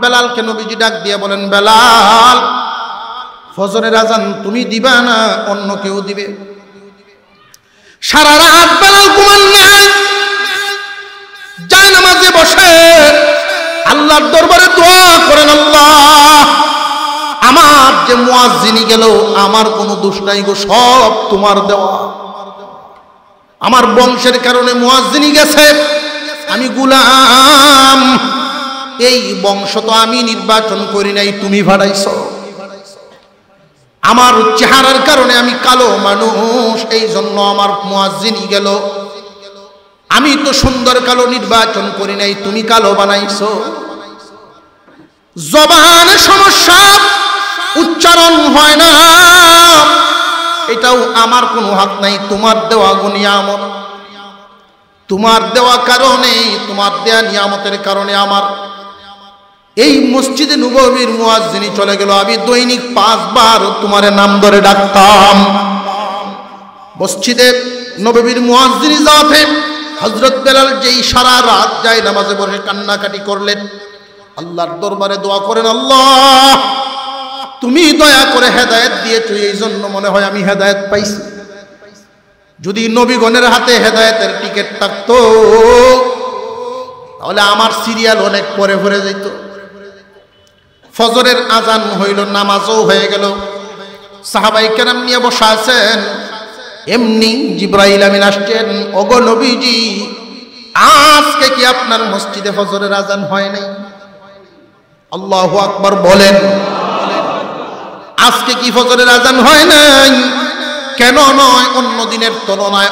বেলালকে নবীজি ডাক দিয়ে বলেন, বেলাল, ফজরের আজান তুমি দিবা না অন্য কেউ দিবে? সারা রাত বেলাল ঘুমান নাই, যায় নামাজে বসে আল্লাহর দরবারে দোয়া করেন, আল্লাহ, আমার যে মুয়াজ্জিনি গেল আমার কোনো দোষ নাই গো, সব তোমার দেওয়া। আমার বংশের কারণে মুয়াজ্জিনি গেছে, আমি গোলাম, এই বংশ তো আমি নির্বাচন করি নাই, তুমি ভাড়াইছ। আমার চেহারার কারণে আমি কালো মানুষ, এই জন্য আমার মুয়াজ্জিনি গেল। আমি তো সুন্দর কালো নির্বাচন করি নাই, তুমি কালো বানাইছো। জবানে সমস্যা, উচ্চারণ হয় না, এটাও আমার কোনো হাত নাই, তোমার দেওয়া নিয়ামত। তোমার দেওয়া কারণে, তোমার দেয়া নিয়ামতের কারণে আমার এই মসজিদে নববীর মুয়াজ্জিনি চলে গেল। আমি দৈনিক 5 বার তোমার নাম ধরে ডাকতাম। মসজিদে নববীর মুয়াজ্জিনি যাওয়াতে হযরত বেলাল যেই সারা রাত যায় নামাজে বসে কান্নাকাটি করলেন, আল্লাহর দরবারে দোয়া করেন, আল্লাহ, তুমি দয়া করে হেদায়েত দিয়েছো, এই জন্য মনে হয় আমি হেদায়েত পাইছি। যদি নবীগণের হাতে হেদায়েতের টিকিট থাকতো তাহলে আমার সিরিয়াল অনেক পরে ভরে যেত। ফজরের আজান হইল, নামাজও হয়ে গেল, সাহাবায়ে কেরাম নিয়ে বসা আছেন। এমনি জিবরাইল আমিন আসছেন, ওগো নবীজি, আজকে কি আপনার মসজিদে ফজরের আজান হয় নাই? আল্লাহু আকবার বলেন, আজকে কি ফজরের আজান হয় নাই? কেন নয়? অন্য দিনের তুলনায়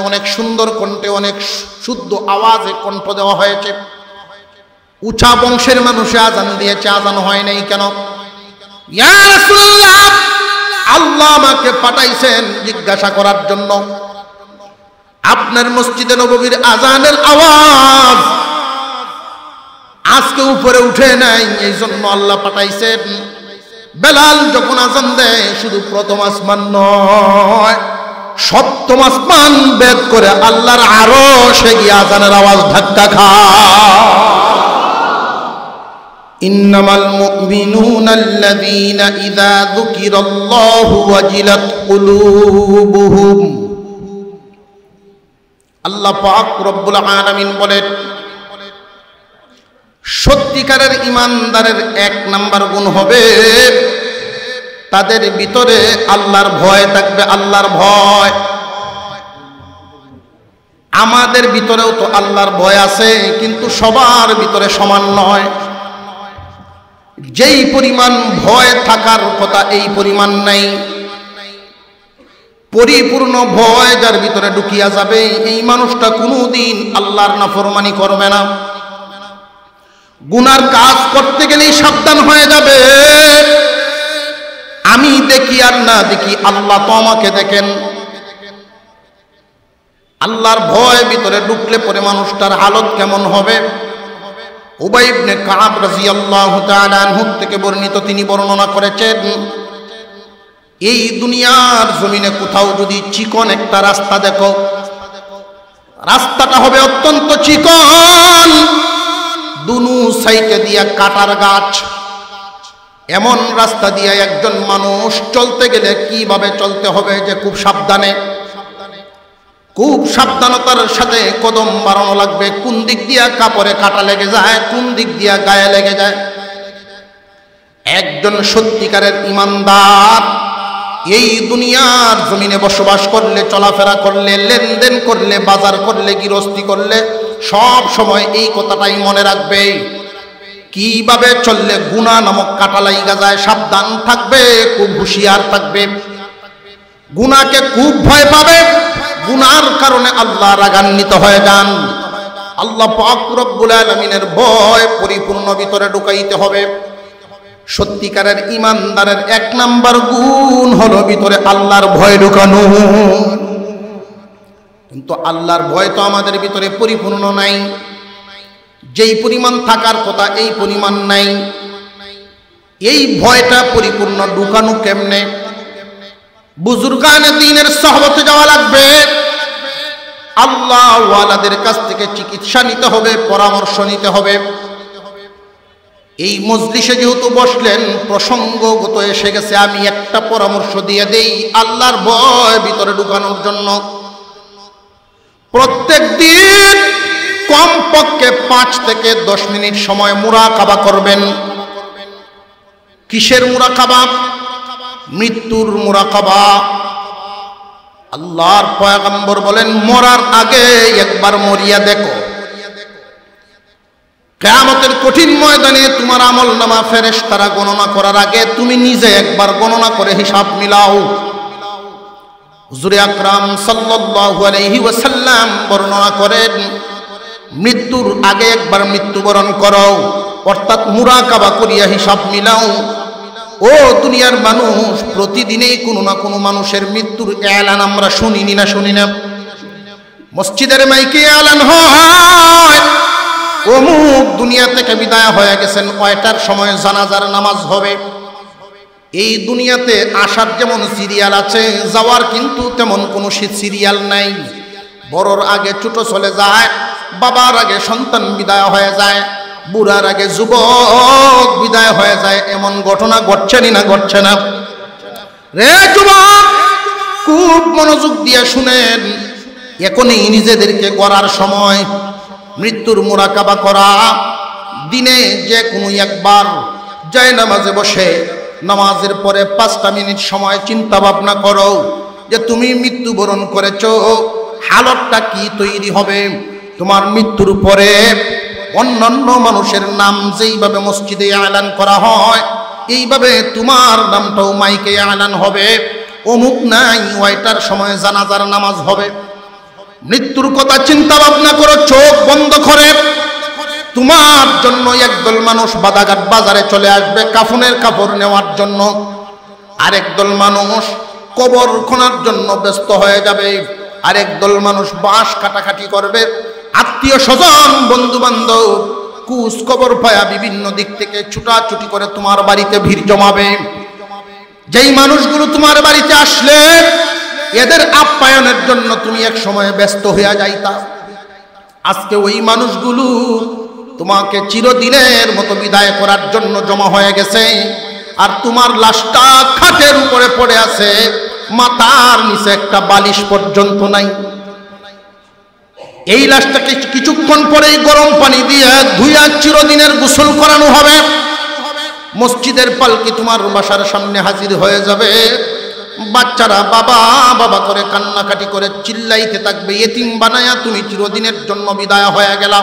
অনেক সুন্দর কণ্ঠে, অনেক শুদ্ধ আওয়াজে কণ্ঠ দেওয়া হয়েছে। উঁচা বংশের মানুষে আজান দিয়েছে, আজান হয় নাই কেন? ইয়া রাসূলুল্লাহ, আল্লাহ আমাকে পাঠাইছেন জিজ্ঞাসা করার জন্য, আপনার মসজিদে নববীর আজানের আওয়াজ আজকে উপরে উঠে নাই, এই জন্য আল্লাহ পাঠাইছেন। বেলাল যখন আজান দেয়, শুধু প্রথম আসমান নয়, সপ্তম আসমান ভেদ করে আল্লাহর আরশে গিয়ে আজানের আওয়াজ ধাক্কা খায়। ইন্নামাল মুমিনুনা আল্লাযীনা ইযা যুকিরাল্লাহু ওয়াজিলাত কুলুবুহুম। আল্লাহ পাক রব্বুল আলামিন বলেন, সত্যিকারের ঈমানদারের 1 নাম্বার গুণ হবে তাদের ভিতরে আল্লাহর ভয় থাকবে, আল্লাহর ভয়। আমাদের ভিতরেও তো আল্লাহর ভয় আছে, কিন্তু সবার ভিতরে সমান নয়। যেই পরিমাণ ভয় থাকার কথা এই পরিমাণ নাই। পরিপূর্ণ ভয় যার ভিতরে ঢুকিয়া যাবে, এই মানুষটা কোনোদিন আল্লাহর নাফরমানি করবে না। গুনার কাজ করতে গেলেই সাবধান হয়ে যাবে, আমি দেখি আর না দেখি আল্লাহ তো আমাকে দেখেন। আল্লাহর ভয় ভিতরে ঢুকলে পরে মানুষটার হালত কেমন হবে? উবাই ইবনে কাব রাদিয়াল্লাহু তাআলা আনহু থেকে বর্ণিত, তিনি বর্ণনা করেছেন, এই দুনিয়ার জমিনে কোথাও যদি চিকন একটা রাস্তা দেখো, রাস্তাটা হবে অত্যন্ত চিকন, দুনু সাইডে দিয়া কাটার গাছ। এমন রাস্তা দিয়ে একজন মানুষ চলতে গেলে কিভাবে চলতে হবে যে খুব সাবধানে, খুব সাবধানতার সাথে কদম বাড়ানো লাগবে। কোন দিক দিয়া কাপড়ে কাটা লেগে যায়, কোন দিক দিয়া গায়ে লেগে যায়। একজন সত্যিকারের ঈমানদার এই দুনিয়ার জমিনে বসবাস করলে, চলাফেরা করলে, লেনদেন করলে, বাজার করলে, গৃহস্থী করলে সব সময় এই কথাটাই মনে রাখবে, কিভাবে চললে গুনাহ নামক কাটা লাইগা যায়। সাবধান থাকবে, খুব হুঁশিয়ার থাকবে, গুনাহকে খুব ভয় পাবে। গুনার কারণে আল্লাহ রাগান্বিত হয়ে যান। আল্লাহ পাক রব্বুল আলামিনের ভয় পরিপূর্ণ ভিতরে ঢুকাইতে হবে। সত্যিকারের ঈমানদারের 1 নাম্বার গুণ হলো ভিতরে আল্লাহর ভয় ঢুকানো। কিন্তু আল্লাহর ভয় তো আমাদের ভিতরে পরিপূর্ণ নাই, যেই পরিমাণ থাকার কথা এই পরিমাণ নাই। এই ভয়টা পরিপূর্ণ ঢুকানো কেমনে? বুজুর্গানে দ্বীনের সোহবতে যাওয়া লাগবে, আল্লাহ ওয়ালাদের কাছ থেকে চিকিৎসা নিতে হবে, পরামর্শ নিতে হবে। এই মজলিসে যেহেতু বসলেন, প্রসঙ্গগত এসে গেছে, আমি একটা পরামর্শ দিয়ে দেই আল্লাহর ভয় ভিতরে ঢুকানোর জন্য। প্রত্যেক দিন কমপক্ষে 5 থেকে 10 মিনিট সময় মুরাকাবা করবেন। কিসের মুরাকাবা? মৃত্যুর মুরাকাবা। আল্লাহর পয়গম্বর বলেন, মরার আগে একবার মরিয়া দেখো। কিয়ামতের কঠিন ময়দানে তোমার আমলনামা ফেরেশতারা গণনা করার আগে তুমি নিজে একবার গণনা করে হিসাব মিলাও। হুজুর আকরাম সাল্লাল্লাহু আলাইহি ওয়াসাল্লাম বর্ণনা করেন, মৃত্যুর আগে একবার মৃত্যুবরণ করো, অর্থাৎ মুরাকাবা করিয়া হিসাব মিলাও। ও দুনিয়ার মানুষ, প্রতিদিনেই কোনো না কোনো মানুষের মৃত্যুর এলান আমরা শুনি না? মসজিদের মাইকে এলান হয়, অমুক দুনিয়া থেকে বিদায় হয়ে গেছেন, 9টার সময় জানাজার নামাজ হবে। এই দুনিয়াতে আসার যেমন সিরিয়াল আছে, যাওয়ার কিন্তু তেমন কোনো সিরিয়াল নাই। বড়র আগে ছোট চলে যায়, বাবার আগে সন্তান বিদায় হয়ে যায়, বুড়ার আগে যুবক বিদায় হয়ে যায়। এমন ঘটনা ঘটছে না? রে যুবক, খুব মনোযোগ দিয়ে শুনেন, এখনই নিজেদেরকে গড়ার সময়। মৃত্যুর মুরাকাবা করা, দিনে যে কোনো একবার যায় নামাজে বসে নামাজের পরে 5টা মিনিট সময় চিন্তা ভাবনা করো যে তুমি মৃত্যুবরণ করেছো, হালতটা কি তৈরি হবে। তোমার মৃত্যুর পরে অন্যান্য মানুষের নাম যেইভাবে মসজিদে এলান করা হয়, এইভাবে তোমার নামটাও মাইকে এলান হবে। অমুক নাই 9টার সময় জানাজার নামাজ হবে। মৃত্যুর কথা চিন্তা ভাবনা করো, চোখ বন্ধ করে। তোমার জন্য একদল মানুষ বাদাঘাট বাজারে চলে আসবে কাফনের কাপড় নেওয়ার জন্য, আরেক দল মানুষ কবর খোঁড়ার জন্য ব্যস্ত হয়ে যাবে, আরেক দল মানুষ বাঁশ কাটাকাটি করবে। আত্মীয় স্বজন বন্ধু বান্ধব কুস কবর পায়া বিভিন্ন দিক থেকে ছুটাছুটি করে তোমার বাড়িতে ভিড় জমাবে। যেই মানুষগুলো তোমার বাড়িতে আসলে এদের আপ্যায়নের জন্য তুমি এক সময় ব্যস্ত হইয়া যাইতা, আজকে ওই মানুষগুলো তোমাকে চিরদিনের মতো বিদায় করার জন্য জমা হয়ে গেছে। আর তোমার লাশটা খাটের উপরে পড়ে আছে, মাথার নিচে একটা বালিশ পর্যন্ত নাই। এই লাশটাকে কিছুক্ষণ পরেই গরম পানি দিয়ে ধুইয়া চিরদিনের গোসল করানো হবে। মসজিদের পালকি তোমার বাসার সামনে হাজির হয়ে যাবে। বাচ্চারা বাবা বাবা করে কান্নাকাটি করে চিল্লাইতে থাকবে, এতিম বানায়া তুমি চিরদিনের জন্য বিদায় হয়ে গেলা।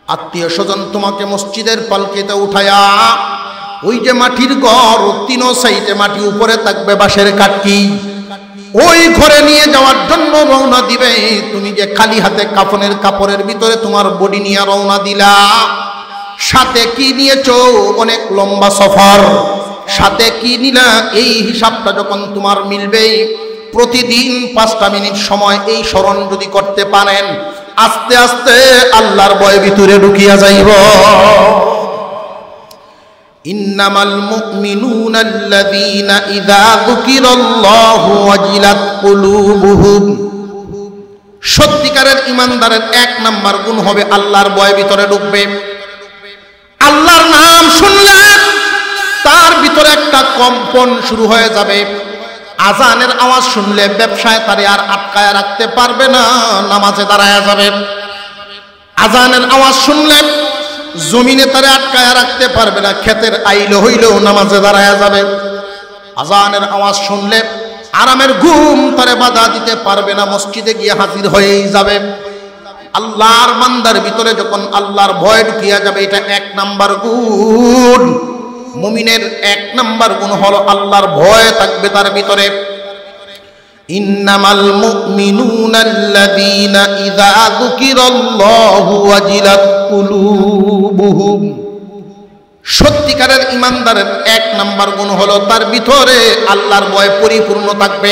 আত্মীয় স্বজন তোমাকে মসজিদের পালকিতে উঠায়া, ওই যে মাটির ঘর, 3 সাইডে মাটি, উপরে থাকবে বাঁশের কাঠি, ওই ঘরে নিয়ে যাওয়ার জন্য রওনা দিবে। তুমি যে খালি হাতে কাফনের কাপড়ের ভিতরে তোমার বডি নিয়ে রওনা দিলা, সাথে কি নিয়েছো? অনেক লম্বা সফর। সাথে কি নিলা? এই হিসাবটা যখন তোমার মিলবে, প্রতিদিন 5টা মিনিট সময় এই স্মরণ যদি করতে পারেন, আস্তে আস্তে আল্লাহর ভয় ভিতরে ঢুকিয়া যাইব। ইন্নামাল মুমিনুনা আল্লাযীনা ইযা যুকিরাল্লাহু ওয়াজিলাত কুলুবুহুম। সত্যিকারের ঈমানদারের 1 নাম্বার গুণ হবে আল্লাহর ভয় ভিতরে ঢুকবে। আল্লাহর নাম শুনলে তার ভিতরে একটা কম্পন শুরু হয়ে যাবে। আজানের আওয়াজ শুনলে ব্যবসায় তারে আর আটকায় রাখতে পারবে না, নামাজে দাঁড়ায় যাবে। আজানের আওয়াজ শুনলে জমিনে তারে আটকায় রাখতে পারবে না, ক্ষেতের আইলো হইলেও নামাজে দাঁড়ায় যাবে। আজানের আওয়াজ শুনলে আরামের ঘুম তারে বাধা দিতে পারবে না, মসজিদে গিয়ে হাজির হয়েই যাবে। আল্লাহর বান্দার ভিতরে যখন আল্লাহর ভয় ঢুকিয়া যাবে, এটা 1 নাম্বার গুণ। মুমিনের 1 নাম্বার গুণ হলো আল্লাহর ভয় থাকবে তার ভিতরে। ইন্নামাল মুমিনুনা আল্লাযীনা ইযা যুকিরাল্লাহু ওয়াজিলাত কুলুবুহুম। সত্যিকারের ঈমানদারের 1 নাম্বার গুণ হলো তার ভিতরে আল্লাহর ভয় পরিপূর্ণ থাকবে।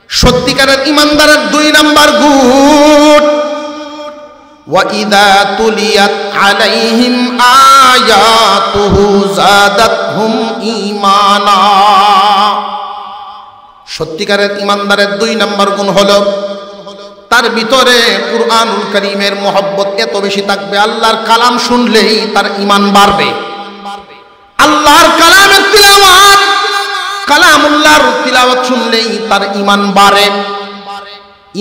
সত্যিকারের ঈমানদারের 2 নাম্বার গুণ, وَإِذَا تُلِيَتْ عَلَيْهِمْ آيَاتُهُ زَادَتْهُمْ إِيمَانًا। সত্যিকারের ঈমানদারের 2 নাম্বার গুণ হলো তার ভিতরে কুরআনুল কারীমের মহব্বত এত বেশি থাকবে, আল্লাহর কালাম শুনলেই তার ঈমান বাড়বে। আল্লাহর কালামের তিলাওয়াত, কালামুল্লাহর তিলাওয়াত শুনলেই তার ঈমান বাড়ে।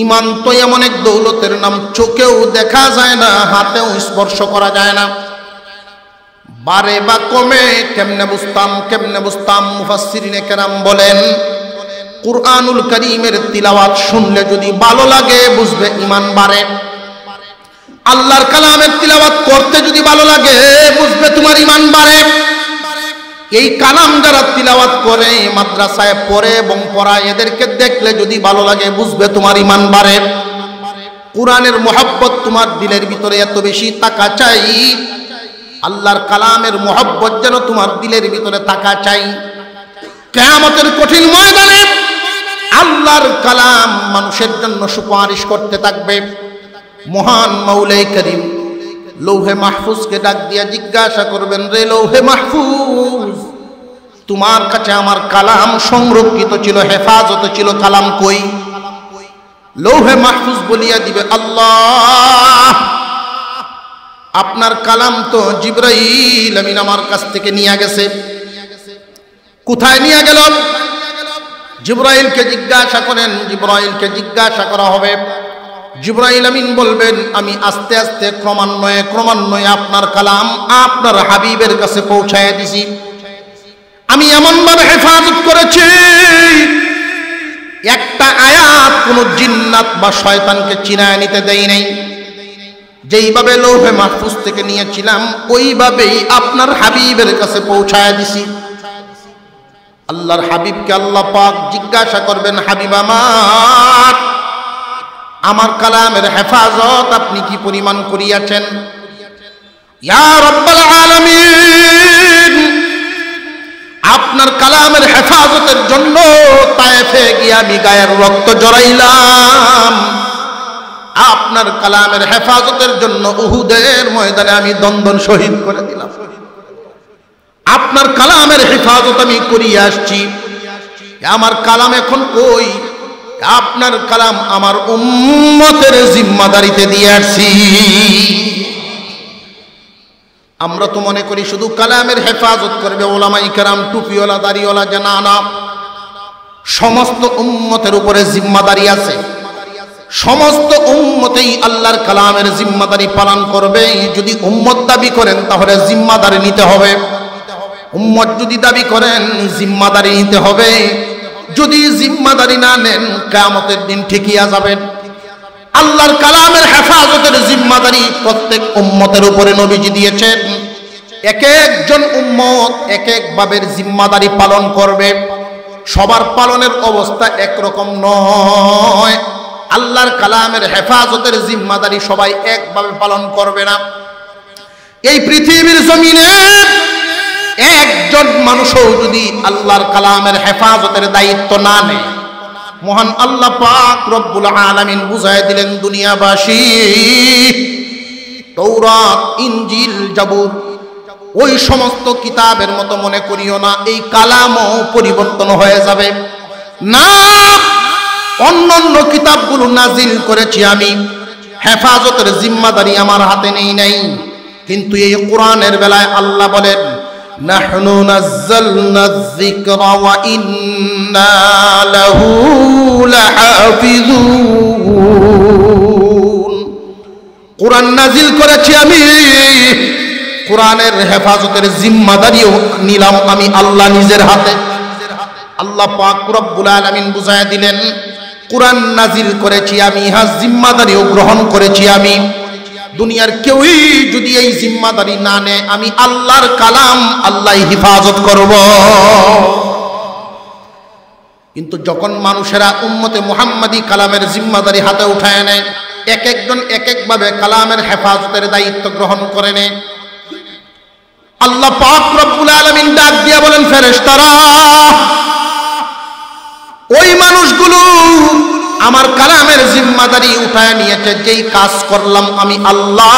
ঈমান তো এমন এক দৌলতের নাম, চোখেও দেখা যায় না, হাতেও স্পর্শ করা যায় না। বাড়ে বা কমে কেমনে বুঝতাম? মুফাসসিরিনে কেরাম বলেন, কুরআনুল কারীমের তিলাওয়াত শুনলে যদি ভালো লাগে বুঝবে ঈমান বাড়ে। আল্লাহর কালামের তিলাওয়াত করতে যদি ভালো লাগে বুঝবে তোমার ঈমান বাড়ে। এই কালাম যারা তিলাওয়াত করে, মাদ্রাসায় পড়ে এবং পড়ায়, এদেরকে দেখলে যদি ভালো লাগে বুঝবে তোমার ঈমান বাড়ে। কুরআনের মহব্বত তোমার দিলের ভিতরে এত বেশি থাকা চাই, আল্লাহর কালামের মহব্বত যেন তোমার দিলের ভিতরে থাকা চাই। কিয়ামতের কঠিন ময়দানে আল্লাহর কালাম মানুষের জন্য সুপারিশ করতে থাকবে। মহান মাওলাই করিম লৌহে মাহফুজকে ডাক দিয়া জিজ্ঞাসা করবেন, রে লৌহে মাহফুজ, তোমার কাছে আমার কালাম সংরক্ষিত ছিল, হেফাজত ছিল, কালাম কই? লৌহে মাহফুজ বলিয়া দিবে, আল্লাহ, আপনার কালাম তো জিবরাইল আমিন আমার কাছ থেকে নিয়ে গেছে। কোথায় নিয়ে গেল? জিবরাইলকে জিজ্ঞাসা করেন। জিবরাইলকে জিজ্ঞাসা করা হবে। জিবরাইল আমিন বলবেন, আমি আস্তে আস্তে ক্রমান্বয়ে আপনার কালাম আপনার হাবিবের কাছে পৌঁছায় দিছি। আমি এমনভাবে হেফাজত করেছি, একটা আয়াত কোন জিন্নাত বা শয়তানকে চিনায় নিতে দেই নাই। যেইভাবে লৌহে মাহফুজ থেকে নিয়েছিলাম ওইভাবেই আপনার হাবিবের কাছে পৌঁছায় দিছি। আল্লাহর হাবিবকে আল্লাহ পাক জিজ্ঞাসা করবেন, হাবিব আমার কালামের হেফাজত আপনি কি পরিমাণ করিয়াছেন? ইয়া রাব্বাল আলামিন, আপনার কালামের হেফাজতের জন্য তায়েফে গিয়ে আমি গায়ের রক্ত জড়াইলাম। আপনার কালামের হেফাজতের জন্য উহুদের ময়দানে আমি দন্দন শহীদ করে দিলাম। আপনার কালামের হেফাজত আমি করিয়ে আসছি। আমার কালাম এখন কই? আপনার কালাম আমার উম্মতের জিম্মাদারিতে দিয়ে আসছি। আমরা তো মনে করি শুধু কালামের হেফাজত করবে ওলামায়ে কেরাম, টুপিওয়ালা, দাড়িওয়ালা, যে না, সমস্ত উম্মতের উপরে জিম্মাদারি আছে। সমস্ত উম্মতেই আল্লাহর কালামের জিম্মাদারি পালন করবে। যদি উম্মত দাবি করেন তাহলে জিম্মাদারি নিতে হবে। উম্মত যদি দাবি করেন জিম্মাদারি নিতে হবে। যদি জিম্মাদারি না নেন কিয়ামতের দিন ঠিকিয়া যাবেন। আল্লাহর কালামের হেফাজতের জিম্মাদারি প্রত্যেক উম্মতের উপরে নবীজি দিয়েছেন। এক একজন উম্মত এক এক ভাবের জিম্মাদারি পালন করবে। সবার পালনের অবস্থা একরকম নয়। আল্লাহর কালামের হেফাজতের জিম্মাদারি সবাই একভাবে পালন করবে না। এই পৃথিবীর জমিনে একজন মানুষও যদি আল্লাহর কালামের হেফাজতের দায়িত্ব না নেয়, মহান আল্লাহ পাক রব্বুল আলামিন বুঝায় দিলেন দুনিয়াবাসী, তাওরাত, ইনজিল, জাবুর ওই সমস্ত কিতাবের মতো মনে করিও না এই কালামও পরিবর্তন হয়ে যাবে। না, অন্যান্য কিতাবগুলো নাজিল করেছি আমি, হেফাজতের জিম্মাদারি আমার হাতে নেই নাই। কিন্তু এই কোরআনের বেলায় আল্লাহ বলেন, নাহনু নাযালনা যিকরা ওয়া ইন্না লাহু লাহাফিজুন। কোরআন নাজিল করেছি আমি, কোরআনের হেফাজতের জিম্মাদারিও নিলাম আমি আল্লাহ নিজের হাতে। আল্লাহ পাক রব্বুল আলামিন বুঝায় দিলেন, কোরআন নাজিল করেছি আমি, ইহা জিম্মাদারিও গ্রহণ করেছি আমি। দুনিয়ার কেউই যদি এই জিম্মাদারি না নেয়, আমি আল্লাহর কালাম আল্লাহ হিফাজত করব। কিন্তু যখন মানুষেরা উম্মতে মুহাম্মাদি কালামের জিম্মাদারি হাতে উঠায় নেয়, এক একজন এক একভাবে কালামের হেফাজতের দায়িত্ব গ্রহণ করে নেয়, আল্লাহ পাক রব্বুল আলামিন ডাক দিয়া বলেন, ফেরেশতারা, ওই মানুষগুলো আমার কালামের জিম্মাদারি উঠায় নিয়েছে। যেই কাজ করলাম আমি আল্লাহ,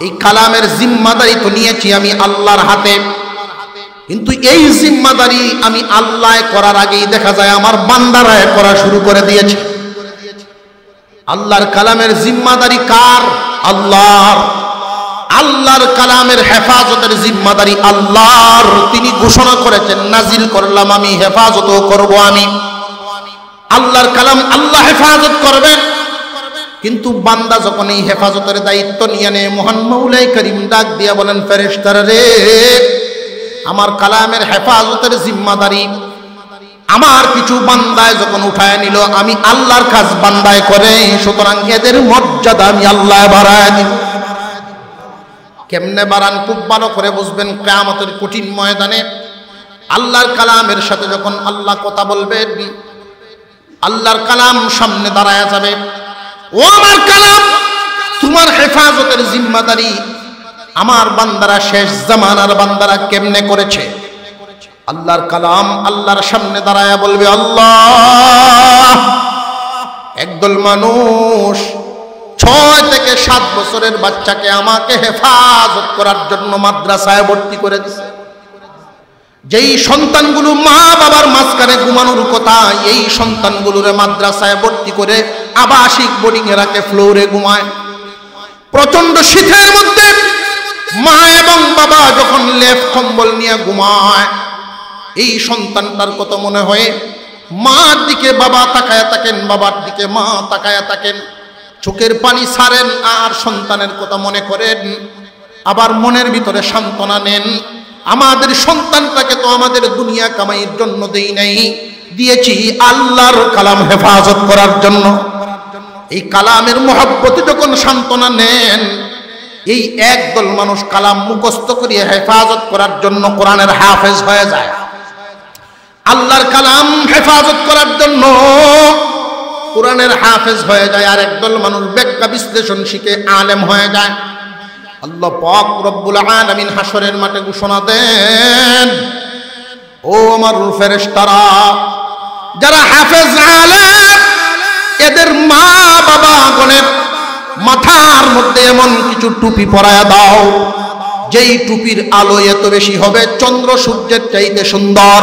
এই কালামের জিম্মাদারি তো নিয়েছি আমি আল্লাহর হাতে, কিন্তু এই জিম্মাদারি আমি আল্লাহ করার আগেই দেখা যায় আমার বান্দারা করা শুরু করে দিয়েছে। আল্লাহর কালামের জিম্মাদারি কার? আল্লাহর। আল্লাহর কালামের হেফাজতের জিম্মাদারি আল্লাহর। তিনি ঘোষণা করেছেন, নাজিল করলাম আমি, হেফাজতও করব আমি। আল্লাহর কালাম আল্লাহ হেফাজত করবেন। কিন্তু বান্দা যখন এই হেফাজতের দায়িত্ব নিয়ে নেয়, মহান মৌলাই করিম ডাক দিয়া বলেন, ফেরেশতারা রে, আমার কালামের হেফাজতের জিম্মাদারি আমার কিছু বান্দায় যখন উঠায় নিল, আমি আল্লাহর কাজ বান্দায় করে, সুতরাং এদের মর্যাদা আমি আল্লাহ বাড়ায় দিব। কেমনে বাড়ান? খুব ভালো করে বুঝবেন। কিয়ামতের কঠিন ময়দানে আল্লাহর কালামের সাথে যখন আল্লাহ কথা বলবেন, আল্লাহর কালাম সামনে দাঁড়ায় যাবে, ও আমার কালাম, তোমার হেফাজতের জিম্মাদারি আমার বান্দারা, শেষ জামানার বান্দারা কেমনে করেছে? আল্লাহর কালাম আল্লাহর সামনে দাঁড়ায় বলবে, আল্লাহ, একদল মানুষ 6 থেকে 7 বছরের বাচ্চাকে আমাকে হেফাজত করার জন্য মাদ্রাসায় ভর্তি করে দিছে। যেই সন্তানগুলো মা বাবার মাঝখানে ঘুমানোর কথা, এই সন্তানগুলোরে মাদ্রাসায় ভর্তি করে আবাসিক বোর্ডিং এ রাখে, ফ্লোরে ঘুমায়। প্রচন্ড শীতের মধ্যে মা এবং বাবা যখন লেপ কম্বল নিয়ে ঘুমায়, এই সন্তানটার কত মনে হয়, মার দিকে বাবা তাকায়া থাকেন, বাবার দিকে মা তাকায়া থাকেন, চোখের পানি ছাড়েন আর সন্তানের কথা মনে করেন। আবার মনের ভিতরে সান্ত্বনা নেন, আমাদের সন্তানটাকে তো আমাদের দুনিয়া কামাইয়ের জন্য দেই নাই, দিয়েছি আল্লাহর কালাম হেফাজত করার জন্য। এই কালামের মহব্বতে যখন সান্ত্বনা নেন, এই একদল মানুষ কালাম মুখস্থ করিয়ে হেফাজত করার জন্য কোরআনের হাফেজ হয়ে যায়। আল্লাহর কালাম হেফাজত করার জন্য কোরআনের হাফেজ হয়ে যায়। আর একদল মানুষ ব্যাখ্যা বিশ্লেষণ শিখে আলেম হয়ে যায়। আল্লাহ পাক রব্বুল আলামিন হাশরের মাঠে ঘোষণা দেন, ও আমার ফেরেশতারা, যারা হাফেজ আলেম, এদের মা বাবা গণের মাথার মধ্যে এমন কিছু টুপি পরায়া দাও, যেই টুপির আলো এত বেশি হবে চন্দ্র সূর্যের চাইতে সুন্দর।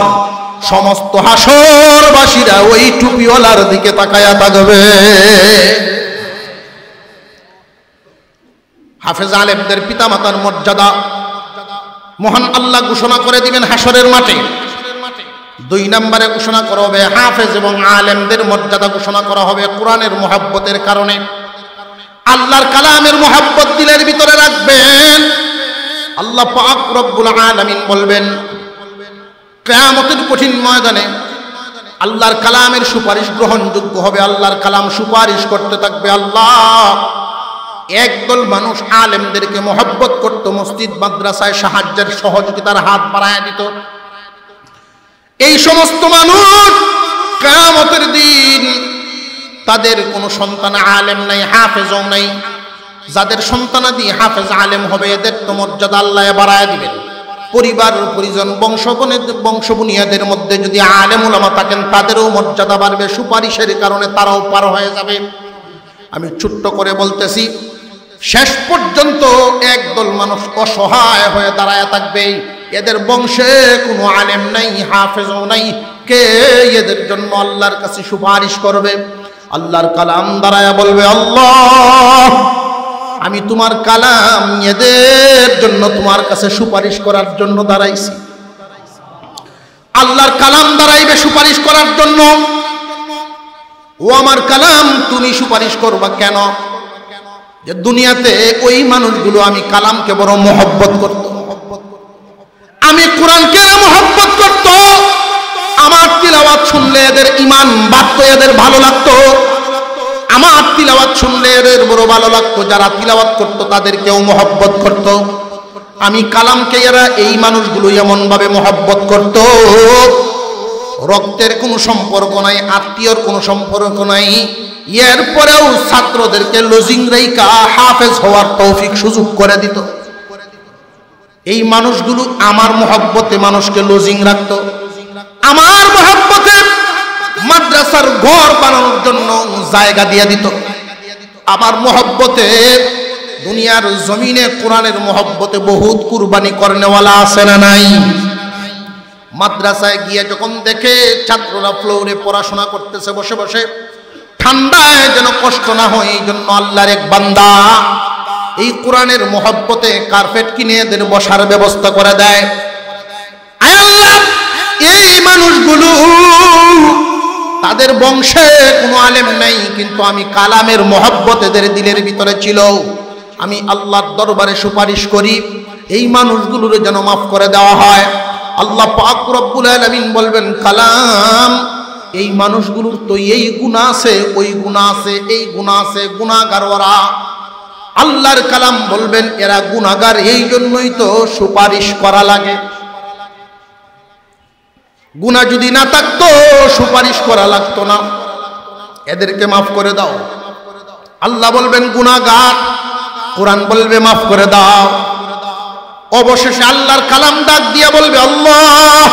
সমস্ত হাশরবাসীরা ওই টুপিওয়ালার দিকে তাকায়া থাকবে। হাফেজ আলেমদের পিতামাতার মর্যাদা মহান আল্লাহ ঘোষণা করে দিবেন হাশরের মাঠে। 2 নম্বরে ঘোষণা করা হবে হাফেজ এবং আলেমদের মর্যাদা ঘোষণা করা হবে কোরআনের মুহাব্বতের কারণে। আল্লাহর কালামের মুহাব্বত দিলের ভিতরে রাখবেন। আল্লাহ পাক রব্বুল আলামিন বলবেন, কিয়ামতের কঠিন ময়দানে আল্লাহর কালামের সুপারিশ গ্রহণযোগ্য হবে। আল্লাহর কালাম সুপারিশ করতে থাকবে। আল্লাহ একদল মানুষ আলেমদেরকে মহব্বত করত, মসজিদ মাদ্রাসায় সাহায্যের সহযোগিতার হাত বাড়ায় দিত। এই সমস্ত মানুষ কিয়ামতের দিন তাদের কোনো সন্তান আলেম নাই, হাফেজও নাই। যাদের সন্তানাদি হাফেজ আলেম হবে, এদের তো মর্যাদা আল্লাহ বাড়ায় দিবেন। পরিবার পরিজন বংশবুনিয়াদের মধ্যে যদি আলেম উলামা থাকেন, তাদেরও মর্যাদা বাড়বে। সুপারিশের কারণে তারাও পার হয়ে যাবে। আমি ছোট্ট করে বলতেছি, শেষ পর্যন্ত একদল মানুষ অসহায় হয়ে দাঁড়ায় থাকবে। এদের বংশে কোনো আলেম নাই, হাফেজও নাই। কে এদের জন্য আল্লাহর কাছে সুপারিশ করবে? আল্লাহর কালাম দাঁড়ায় বলবে, আল্লাহ, আমি তোমার কালাম এদের জন্য তোমার কাছে সুপারিশ করার জন্য দাঁড়াইছি। আল্লাহর কালাম দাঁড়াইবে সুপারিশ করার জন্য। ও আমার কালাম, তুমি সুপারিশ করবা কেন? যে দুনিয়াতে ওই মানুষগুলো আমি কালামকে বড় মহব্বত করত, আমি কোরআনকে মহব্বত করত। আমার তিলাওয়াত শুনলে এদের ঈমান বাড়ত, এদের ভালো লাগতো। আমার তিলাওয়াত শুনলে এদের বড় ভালো লাগতো। যারা তিলাওয়াত করত তাদেরকেও মহব্বত করত। আমি কালামকে এরা এই মানুষগুলো এমন ভাবে মহব্বত করত, রক্তের কোনো সম্পর্ক নাই, আত্মীয়র কোনো সম্পর্ক নাই। এরপরেও ছাত্রদেরকে লজিং রাইকা হাফেজ হওয়ার তৌফিক সুযোগ করে দিত। এই মানুষগুলো আমার মহব্বতে মানুষকে লজিং রাখতো। আমার মহব্বতে মাদ্রাসার ঘর বানানোর জন্য জায়গা দিয়ে দিত। আমার মহব্বতে দুনিয়ার জমিনে কোরআনের মহব্বতে বহুত কুরবানি করনেওয়ালা আছে না নাই? মাদ্রাসায় গিয়ে যখন দেখে ছাত্ররা ফ্লোরে পড়াশোনা করতেছে বসে বসে, ঠান্ডায় যেন কষ্ট না হয়, এই জন্য আল্লাহর এক বান্দা এই কোরআনের মহব্বতে কার্পেট কিনে এদের বসার ব্যবস্থা করে দেয়। আল্লাহ, এই মানুষগুলো তাদের বংশে কোনো আলেম নাই, কিন্তু আমি কালামের মহব্বত এদের দিলের ভিতরে ছিল। আমি আল্লাহর দরবারে সুপারিশ করি এই মানুষগুলোর যেন মাফ করে দেওয়া হয়। আল্লাহ পাক রব্বুল আলামিন বলবেন, কালাম, এই মানুষগুলোর তো এই গুনাহ আছে, ওই গুনাহ আছে, এই গুনাহ আছে, গুনাহগার ওরা। আল্লাহর কালাম বলবেন, এরা গুনাহগার, এই জন্যই তো সুপারিশ করা লাগে। গুনাহ যদি না থাকতো সুপারিশ করা লাগতো না, এদেরকে মাফ করে দাও। আল্লাহ বলবেন গুনাহগার, কোরআন বলবে মাফ করে দাও। অবশেষে আল্লাহর কালাম ডাক দিয়া বলবে, আল্লাহ,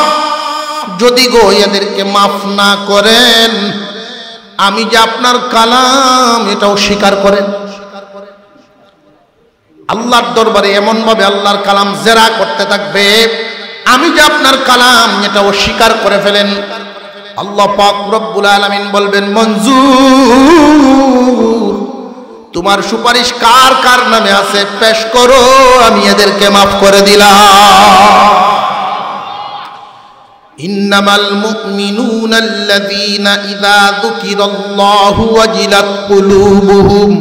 যদি গো এদেরকে মাফ না করেন, আমি যে আপনার কালাম এটাও স্বীকার করেন। আল্লাহর দরবারে এমন ভাবে আল্লাহর কালাম জেরা করতে থাকবে, আমি যে আপনার কালাম এটা অস্বীকার করে ফেলেন। আল্লাহ পাক রব্বুল আলামিন বলবেন, মঞ্জুর, তোমার সুপারিশ কার কার নামে আছে পেশ করো, আমি এদেরকে মাফ করে দিলাম। ইন্নামাল মুমিনুনা আল্লাযীনা ইযা যুকিরাল্লাহু ওয়াজিলাত কুলুবুহুম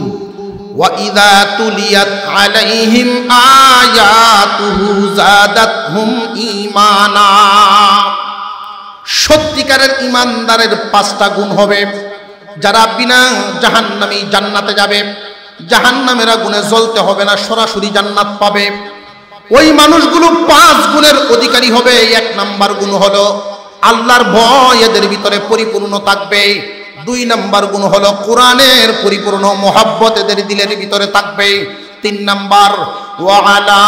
وَإِذَا تُلِيَتْ عَلَيْهِمْ آيَاتُهُ زَادَتْهُمْ إِيمَانًا। সত্যিকারের ইমানদারের 5টা গুণ হবে, যারা বিনা জাহান্নামী জান্নাতে যাবে, জাহান্নামের আগুনে জ্বলতে হবে না, সরাসরি জান্নাত পাবে। ওই মানুষগুলো 5 গুণের অধিকারী হবে। 1 নাম্বার গুণ হলো আল্লাহর ভয় এদের ভিতরে পরিপূর্ণ থাকবে। 2 নাম্বার গুণ হলো কোরআনের পরিপূর্ণ মহব্বত এদের দিলের ভিতরে থাকবে। 3 নাম্বার, ওয়া আলা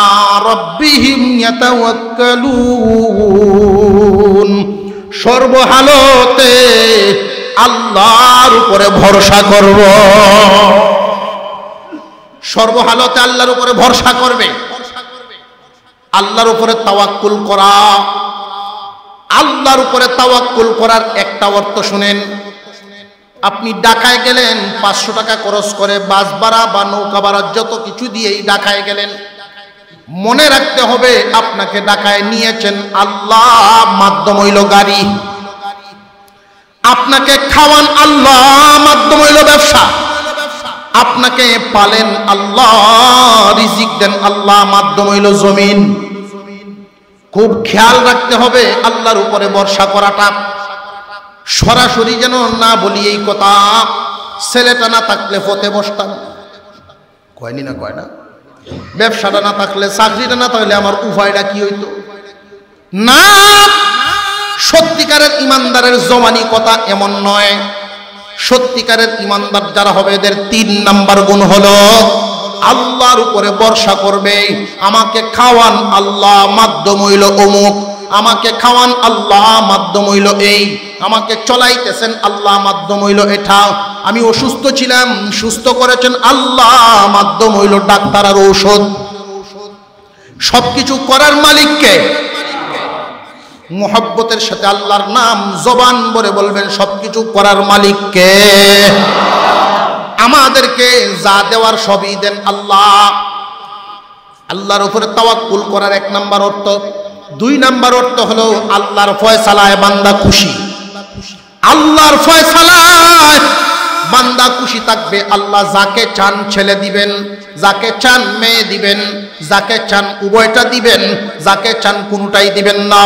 রাব্বিহিম ইয়াতাওয়াক্কালুন, সর্বহালতে আল্লাহর উপরে ভরসা করব। সর্বহালতে আল্লাহর উপরে ভরসা করবে। আল্লাহর উপরে তাওয়াক্কুল করা, আল্লাহর উপরে তাওয়াক্কুল করার একটা অর্থ শুনেন। আপনি ঢাকায় গেলেন, 500 টাকা খরচ করে বাস ভাড়া বা নৌকা ভাড়া যত কিছু দিয়েই ঢাকায় গেলেন, মনে রাখতে হবে আপনাকে ঢাকায় নিয়েছেন আল্লাহ, মাধ্যম হইল গাড়ি। আপনাকে খাওয়ান আল্লাহ, মাধ্যম হইল ব্যবসা। আপনাকে পালেন আল্লাহ, রিজিক দেন আল্লাহ, মাধ্যম হইল জমিন। খুব খেয়াল রাখতে হবে আল্লাহর উপরে ভরসা করাটা। সরাসরি যেন না বলি এই কথা, ছেলেটা না থাকলে পথে বসতাম, কয়নি না, কয় না, ব্যবসাটা না থাকলে, চাকরিটা না থাকলে আমার উপায়টা কি হইতো না। সত্যিকারের ইমানদারের জবানি কথা এমন নয়। সত্যিকারের ইমানদার যারা হবে, এদের 3 নাম্বার গুণ হলো আল্লাহর উপরে ভরসা করবে। আমাকে খাওয়ান আল্লাহ, মাধ্যম হইল অমুক। আমাকে খাওয়ান আল্লাহ, মাধ্যম হইল এই। আমাকে চলাইতেছেন আল্লাহ, মাধ্যম হইল এটা। আমি অসুস্থ ছিলাম, সুস্থ করেছেন আল্লাহ, মাধ্যম হইল ডাক্তার আর ঔষধ। সবকিছু করার মালিককে। মুহাব্বতের সাথে আল্লাহর নাম জবান ভরে বলবেন, সবকিছু করার মালিককে। আমাদেরকে যা দেওয়ার সবই দেন আল্লাহ। আল্লাহর উপরে তাওয়াক্কুল করার 1 নাম্বার অর্থ। 2 নাম্বার অর্থ হলো আল্লাহর ফয়সালায় বান্দা খুশি। আল্লাহর ফয়সালায় বান্দা খুশি থাকবে। আল্লাহ যাকে চান ছেলে দিবেন, যাকে চান মেয়ে দিবেন, যাকে চান উভয়টা দিবেন, যাকে চান কোনটাই দিবেন না।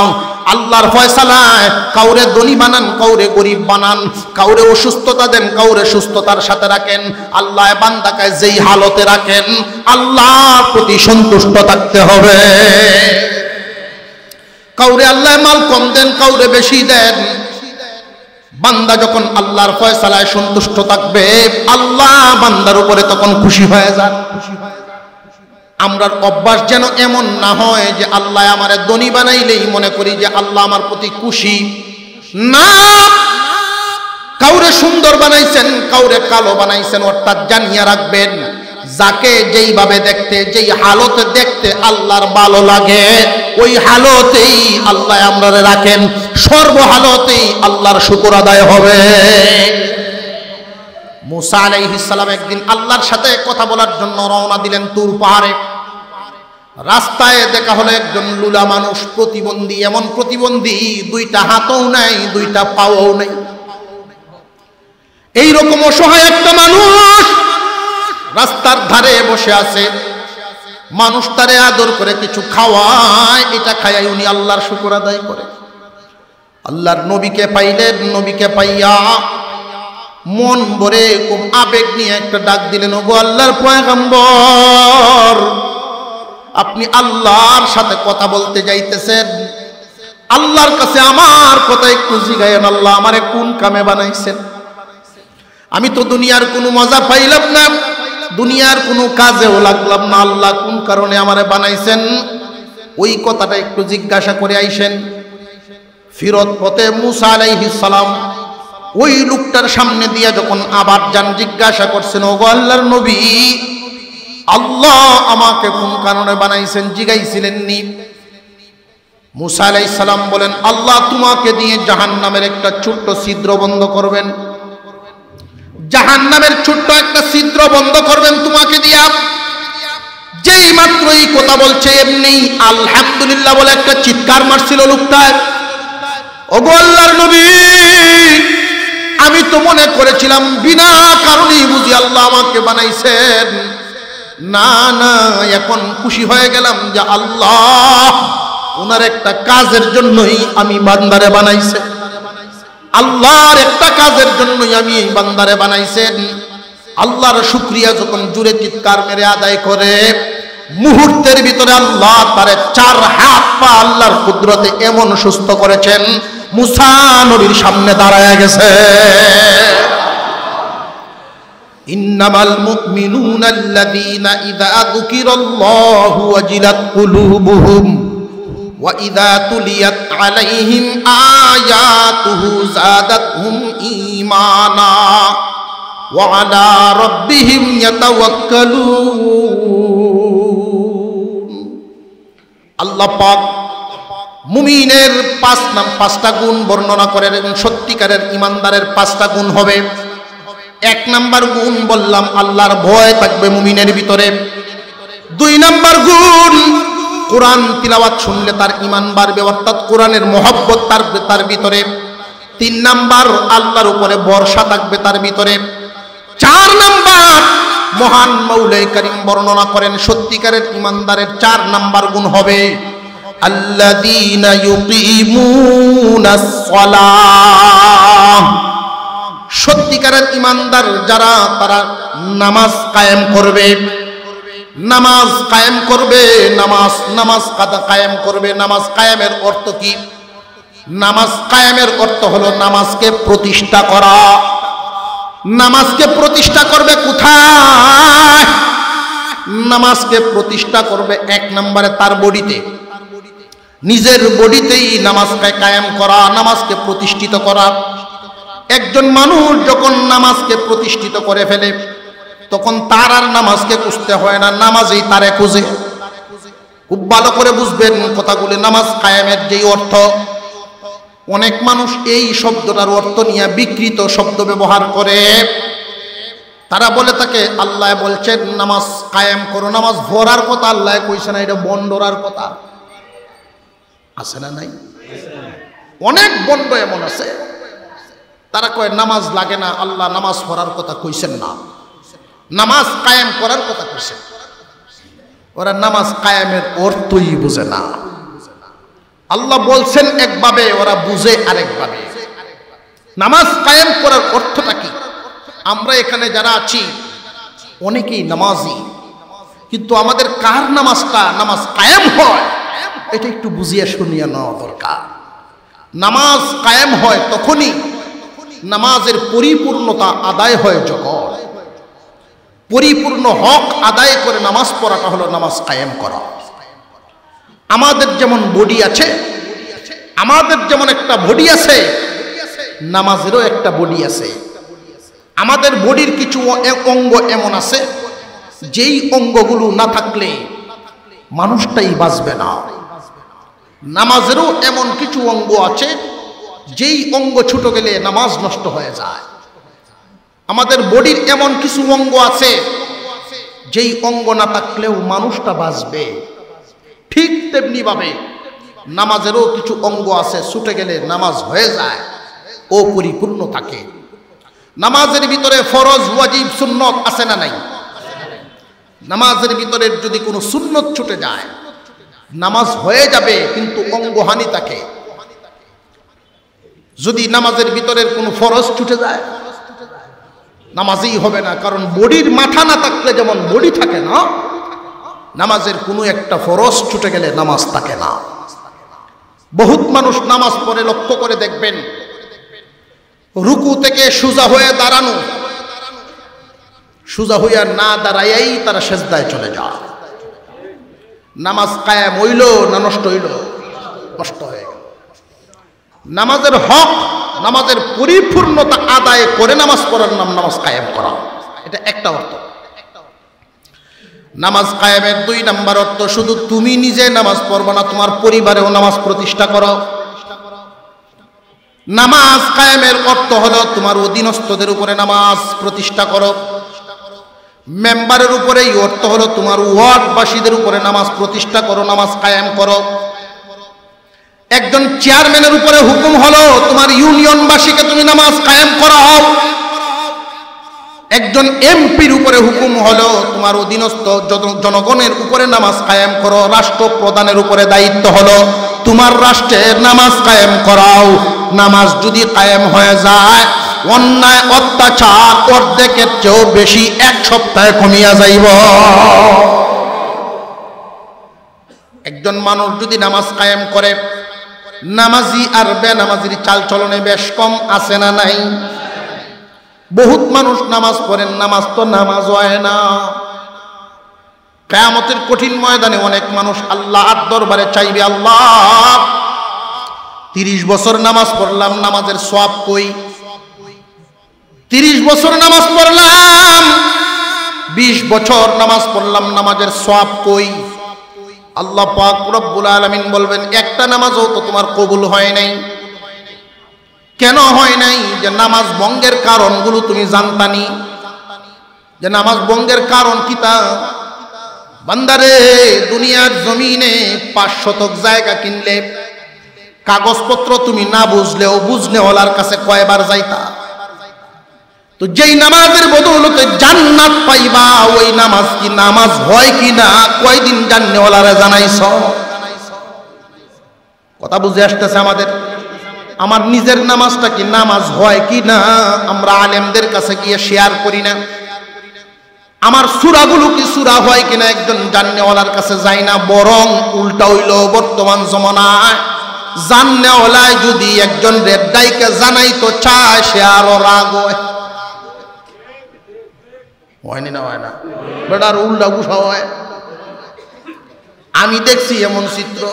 আল্লাহর ফয়সালায় কাউরে ধনী বানান, কাউরে গরিব বানান, কাউরে অসুস্থতা দেন, কাউরে সুস্থতার সাথে রাখেন। আল্লাহ বান্দাকে যেই হালতে রাখেন, আল্লাহর প্রতি সন্তুষ্ট থাকতে হবে। কাউরে আল্লাহ মাল কম দেন, কাউরে বেশি দেন। বান্দা যখন আল্লাহর ফয়সালায় সন্তুষ্ট থাকবে, আল্লাহ বান্দার উপরে তখন খুশি হয়ে যান। আমরার অভ্যাস যেন এমন না হয় যে আল্লাহ আমারে ধনী বানাইলেই মনে করি যে আল্লাহ আমার প্রতি খুশি। না, কাউরে সুন্দর বানাইছেন, কাউরে কালো বানাইছেন। অর্থাৎ জানিয়ে রাখবেন, যাকে যেইভাবে দেখতে, যেই হালতে দেখতে আল্লাহর ভালো লাগে, ওই হালতেই আল্লাহ আমরারে রাখেন। সর্বহালতেই আল্লাহর শুকর আদায় হবে। মুসা আলাইহিস সালাম একদিন আল্লাহর সাথে কথা বলার জন্য রওনা দিলেন তুর পাহাড়ে। রাস্তায় দেখা হলো একজন লুলা মানুষ, প্রতিবন্ধী, এমন প্রতিবন্ধী দুইটা হাতও নাই, দুইটা পাও নাই। এইরকম অসহায় একটা মানুষ রাস্তার ধারে বসে আছে। মানুষ তারে আদর করে কিছু খাওয়ায়, এটা খাইয়াই উনি আল্লাহর শুকর আদায় করে। আল্লাহর নবীকে পাইলেন, নবীকে পাইয়া মন ভরে খুব আবেগ নিয়ে একটা ডাক দিলেন, ওগো আল্লাহর পয়গম্বর, আপনি আল্লাহর সাথে কথা বলতে যাইতেছেন, আল্লাহর কাছে আমার কথা একটু জিগায়েন, আল্লাহ আমারে কোন কামে বানাইছেন? আমি তো দুনিয়ার কোনো মজা পাইলাম না, দুনিয়ার কোনো কাজেও লাগলাম না, আল্লাহ কোন কারণে আমারে বানাইছেন ওই কথাটা একটু জিজ্ঞাসা করে আইসেন। ফিরত পথে মুসা আলাইহিস সালাম ওই লোকটার সামনে দিয়ে যখন আবার যান, জিজ্ঞাসা করছেন, ওগো আল্লাহর নবী, আল্লাহ আমাকে কোন কারণে বানাইছেন জিগাইছিলেন নি? মুসা আলাইহিস সালাম বলেন, আল্লাহ তোমাকে দিয়ে জাহান্নামের একটা ছোট্ট ছিদ্র বন্ধ করবেন, জাহান্নামের ছোট্ট একটা ছিদ্র বন্ধ করবেন তোমাকে দিয়া। যেই মাত্র এই কথা বলছে এমনি আলহামদুলিল্লাহ বলে একটা চিৎকার মারছিল লোকটায়। ওগো আল্লাহর নবী, আমি তো মনে করেছিলাম বিনা কারণেই বুঝি আল্লাহ আমাকে বানাইছেন, না না, এখন খুশি হয়ে গেলাম যে আল্লাহ ওনার একটা কাজের জন্যই আমি বান্দারে বানাইছে, আল্লাহর একটা কাজের জন্যই আমি এই বান্দারে বানাইছেন। আল্লাহর শুকরিয়া যখন জুড়ে চিৎকার মেরে আদায় করে, মুহূর্তের ভিতরে আল্লাহ তারে 4 হাত পা আল্লাহর কুদরতে এমন সুস্থ করেছেন, মুসা নবীর সামনে দাঁড়ায় গেছে। ইন্নামাল মুমিনুনা আল্লাযীনা ইযা যুকিরাল্লাহু ওয়াজিলাত কুলুবুহুম ওয়া ইযা তুলিয়াত আলাইহিম আয়াতুহু যাদাতহুম ঈমানা ওয়া আলা রাব্বিহিম ইয়াতাওয়াক্কালুন। আল্লাহ পাক মুমিনের 5টা গুণ বর্ণনা করেন। সত্যিকারের ইমানদারের 5টা গুণ হবে। 1 নাম্বার গুণ বললাম, আল্লাহর ভয় থাকবে মুমিনের ভিতরে। 2 নাম্বার গুণ, কোরআন তিলাওয়াত শুনলে তার ঈমান বাড়বে, অর্থাৎ কোরআনের মহব্বত তার ভিতরে। 3 নাম্বার, আল্লাহর উপরে ভরসা থাকবে তার ভিতরে। 4 নাম্বার, মহান মাওলাই কারীম বর্ণনা করেন সত্যিকারের ইমানদারের 4 নাম্বার গুণ হবে আল্লাযীনা ইউকিমুনাস সালাহ। সত্যিকারের ইমানদার যারা, তারা নামাজ কায়েম করবে, নামাজ কায়েম করবে, নামাজ কায়েম করবে। নামাজ কায়েমের অর্থ কি? নামাজ কায়েমের অর্থ হলো নামাজকে প্রতিষ্ঠা করা। নামাজকে প্রতিষ্ঠা করবে কোথায়? নামাজকে প্রতিষ্ঠা করবে 1 নম্বরে তার বডিতে, নিজের বডিতেই নামাজকে কায়েম করা, নামাজকে প্রতিষ্ঠিত করা। একজন মানুষ যখন নামাজকে প্রতিষ্ঠিত করে ফেলে তখন তার আর নামাজকে খুঁজতে হয় না, নামাজেই তারে খুঁজে। খুব ভালো করে বুঝবেন কথাগুলি। নামাজ কায়েমের যেই অর্থ, অনেক মানুষ এই শব্দটার অর্থ নিয়ে বিকৃত শব্দ ব্যবহার করে। তারা বলে থাকে আল্লাহ বলছেন নামাজ কায়েম করো, নামাজ ভরার কথা আল্লাহ কইছে না, এটা বন্ডরার কথা। আছে না নাই? অনেক বন্ড এমন আছে, তারা কয় নামাজ লাগে না, আল্লাহ নামাজ পড়ার কথা কইছেন না, নামাজ কায়েম করার কথা কইছেন। ওরা নামাজ কায়েমের অর্থই বুঝে না। আল্লাহ বলছেন একভাবে, ওরা বুঝে আরেকভাবে। নামাজ কায়েম করার অর্থটা কি? আমরা এখানে যারা আছি অনেকেই নামাজি, কিন্তু আমাদের কার নামাজটা নামাজ কায়েম হয় এটা একটু বুঝিয়ে শুনিয়ে নেওয়া দরকার। নামাজ কায়েম হয় তখনই নামাজের পরিপূর্ণতা আদায় হয় যখন পরিপূর্ণ হক আদায় করে নামাজ পড়াটা হলো নামাজ কায়েম করা। আমাদের যেমন বডি আছে, আমাদের যেমন একটা বডি আছে, নামাজেরও একটা বডি আছে। আমাদের বডির কিছু অঙ্গ এমন আছে যেই অঙ্গগুলো না থাকলে মানুষটাই বাঁচবে না। নামাজেরও এমন কিছু অঙ্গ আছে যেই অঙ্গ ছুটে গেলে নামাজ নষ্ট হয়ে যায়। আমাদের বডির এমন কিছু অঙ্গ আছে যেই অঙ্গ না থাকলেও মানুষটা বাঁচবে, ঠিক তেমনি ভাবে নামাজেরও কিছু অঙ্গ আছে ছুটে গেলে নামাজ হয়ে যায়, অপরিপূর্ণ থাকে। নামাজের ভিতরে ফরজ, ওয়াজিব, সুন্নত আছে না নাই? নামাজের ভিতরে যদি কোনো সুন্নত ছুটে যায় নামাজ হয়ে যাবে, কিন্তু অঙ্গহানি থাকে। যদি নামাজের ভিতরের কোনো ফরজ ছুটে যায় নামাজই হবে না, কারণ বডির মাথা না থাকলে যেমন বডি থাকে না, নামাজের কোনো একটা ফরজ ছুটে গেলে নামাজ থাকে না। বহুত মানুষ নামাজ পড়ে, লক্ষ্য করে দেখবেন রুকু থেকে সোজা হয়ে দাঁড়ানো, সোজা হইয়া না দাঁড়াইয়াই তারা সেজদায় চলে যায়। নামাজ কায়েম হইল না নষ্ট হইল? নষ্ট হয়ে গেল। নামাজের হক, নামাজের পরিপূর্ণতা আদায় করে নামাজ পড়ার নাম নামাজ কায়েম করা, এটা একটা অর্থ। নামাজ কায়েমের 2 নম্বর অর্থ, শুধু তুমি নিজে নামাজ পড়বে না, তোমার পরিবারেও নামাজ প্রতিষ্ঠা করো। নামাজ কায়েমের অর্থ হলো তোমার অধীনস্থদের উপরে নামাজ প্রতিষ্ঠা করো। মেম্বারের উপরে এই অর্থ হলো তোমার ওয়ার্ডবাসীদের উপরে নামাজ প্রতিষ্ঠা করো, নামাজ কায়েম করো। একজন চেয়ারম্যানের উপরে হুকুম হলো তোমার ইউনিয়নবাসীকে তুমি নামাজ কায়েম করাও। একজন এমপির উপরে হুকুম হলো তোমার অধীনস্থ জনগণের উপরে নামাজ কায়েম করো। রাষ্ট্রপ্রধানের উপরে দায়িত্ব হলো তোমার রাষ্ট্রের নামাজ কায়েম করাও। নামাজ যদি কায়েম হয়ে যায় অন্যায় অত্যাচার অর্ধেকের চেয়েও বেশি 1 সপ্তাহে কমিয়া যাইব। একজন মানুষ যদি নামাজ কায়েম করে, নামাজি আর বেনামাজির চাল চলনে বেশ কম আছে না নাই? বহুত মানুষ নামাজ পড়েন, নামাজ তো নামাজ হয় না। কিয়ামতের কঠিন ময়দানে অনেক মানুষ আল্লাহর দরবারে চাইবে, আল্লাহ 30 বছর নামাজ পড়লাম, নামাজের সওয়াব কই? 30 বছর নামাজ পড়লাম, 20 বছর নামাজ পড়লাম, নামাজের সওয়াব কই? আল্লাহ পাক রব্বুল আলামিন বলবেন, একটা নামাজও তো তোমার কবুল হয় নাই। কেন হয় নাই? যে নামাজ ভঙ্গের কারণগুলো তুমি জানতানি, যে নামাজ ভঙ্গের কারণ কি তা। বান্দারে, দুনিয়ার জমিনে 5 শতক জায়গা কিনলে কাগজপত্র তুমি না বুঝলেও বুঝনেওয়ালার কাছে কয়বার যাইতা? তো যেই নামাজের বদৌলতে জান্নাত পাইবা, ওই নামাজ কি নামাজ হয় কি না কয়দিন জান্নেওয়ালারা জানাইছ? কথা বুঝে আসতেছে আমাদের? আমার নিজের নামাজটা কি নামাজ হয় কি না আমরা আলেমদের কাছে গিয়ে শেয়ার করি না? আমার সূরাগুলো কি সূরা হয় কিনা একজন জান্নেওয়ালার কাছে যাই না? বরং উল্টা হইল, বর্তমান জমানায় জান্নেওয়ালায় যদি একজন রেড্ডাইকে জানাইতো চায়, সে আরো রাগ হয়। হয়নি না? হয় না? বেটার উল্টা গুসা হয়। আমি দেখছি এমন চিত্র।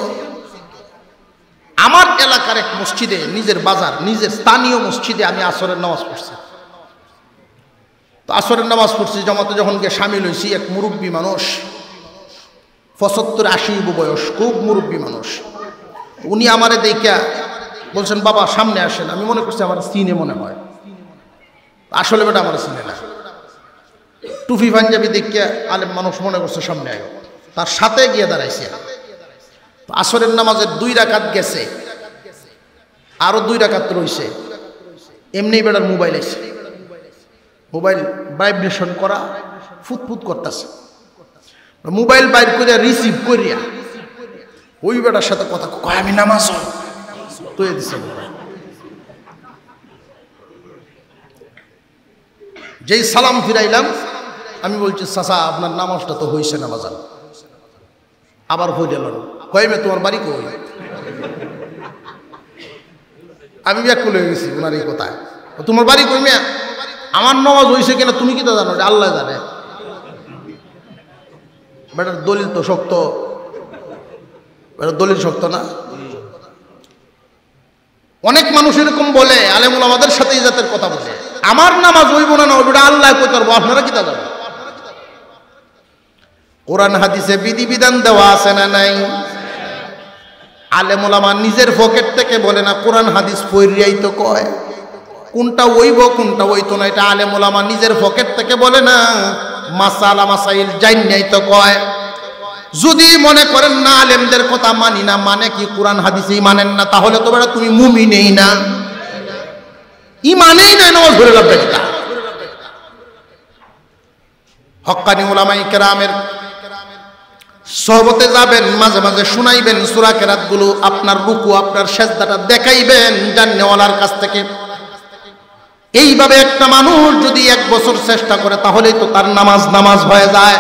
আমার এলাকার এক মসজিদে, নিজের বাজার, নিজের স্থানীয় মসজিদে আমি আসরের নামাজ পড়ছি। তো আসরের নামাজ পড়ছি, জামাতে যখন গিয়ে সামিল হয়েছি, এক মুরব্বী মানুষ, 75-80 বয়স, খুব মুরব্বী মানুষ। উনি আমারে দেখা বলছেন, বাবা সামনে আসেন। আমি মনে করছি আমার সিনে মনে হয়, আসলে বেটা আমার সিনে না। টুপি পাঞ্জাবি দেখিয়া আলেম মানুষ মনে করছে সামনে আয়, তার সাথে গিয়ে দাঁড়াইছে। আসরের নামাজের 2 রাকাত গেছে, আরো 2 রাকাত রইছে। এমনি বেটার মোবাইল আছে, মোবাইল ভাইব্রেশন করা, ফুটফুট করতেছে। মোবাইল বাইর করিয়া রিসিভ করিয়া ওই বেটার সাথে কথা কয়, আমি নামাজ তুই দিছে। যেই সালাম ফিরাইলাম, আমি বলছি, চাচা আপনার নামাজটা তো হইছে না বাজান। আবার হয়ে গেল, কয় মে তোমার বাড়ি কই? আমি ব্যাকুল হয়ে গেছি ওনার এই কথায়। তোমার বাড়ি কই মেয়া? আমার নামাজ হইছে কিনা তুমি কি তা জানো? আল্লাহ জানে। বেটার দলিল তো শক্ত, বেটার দলিল শক্ত না। অনেক মানুষ এরকম বলে, আলেমুল আমাদের সাথে ইজ্জতের কথা বলে, আমার নামাজ হইব না, ওটা আল্লাহ কই করবো, আপনারা কি তা জানো? কোরআন হাদিসে বিধিবিধান দেওয়া আছে না নাই? আলেম ওলামা নিজের পকেট থেকে বলে না, কোরআন হাদিস পড়িয়াই তো কয়। কোনটা ওইব কোনটা ওইতো না এটা আলেম ওলামা নিজের পকেট থেকে বলে না, মাসালা মাসাইল জাইন্নাই তো কয়। যদি মনে করেন না আলেমদের কথা মানি না, মানে কি কোরআন হাদিসেই মানেন না, তাহলে তো বেটা তুমি মুমিনই না, ইমানেই নাই, নামাজ পড়ে লাভ নাই। হক্কানি উলামায়ে কেরামের সোহবতে যাবেন, মাঝে মাঝে শুনাইবেন সূরা কেরাত গুলো, আপনার রুকু আপনার সেজদাটা দেখাইবেন জান্নেওয়ালার কাছ থেকে। এইভাবে একটা মানুষ যদি 1 বছর চেষ্টা করে তাহলেই তো তার নামাজ হয়ে যায়।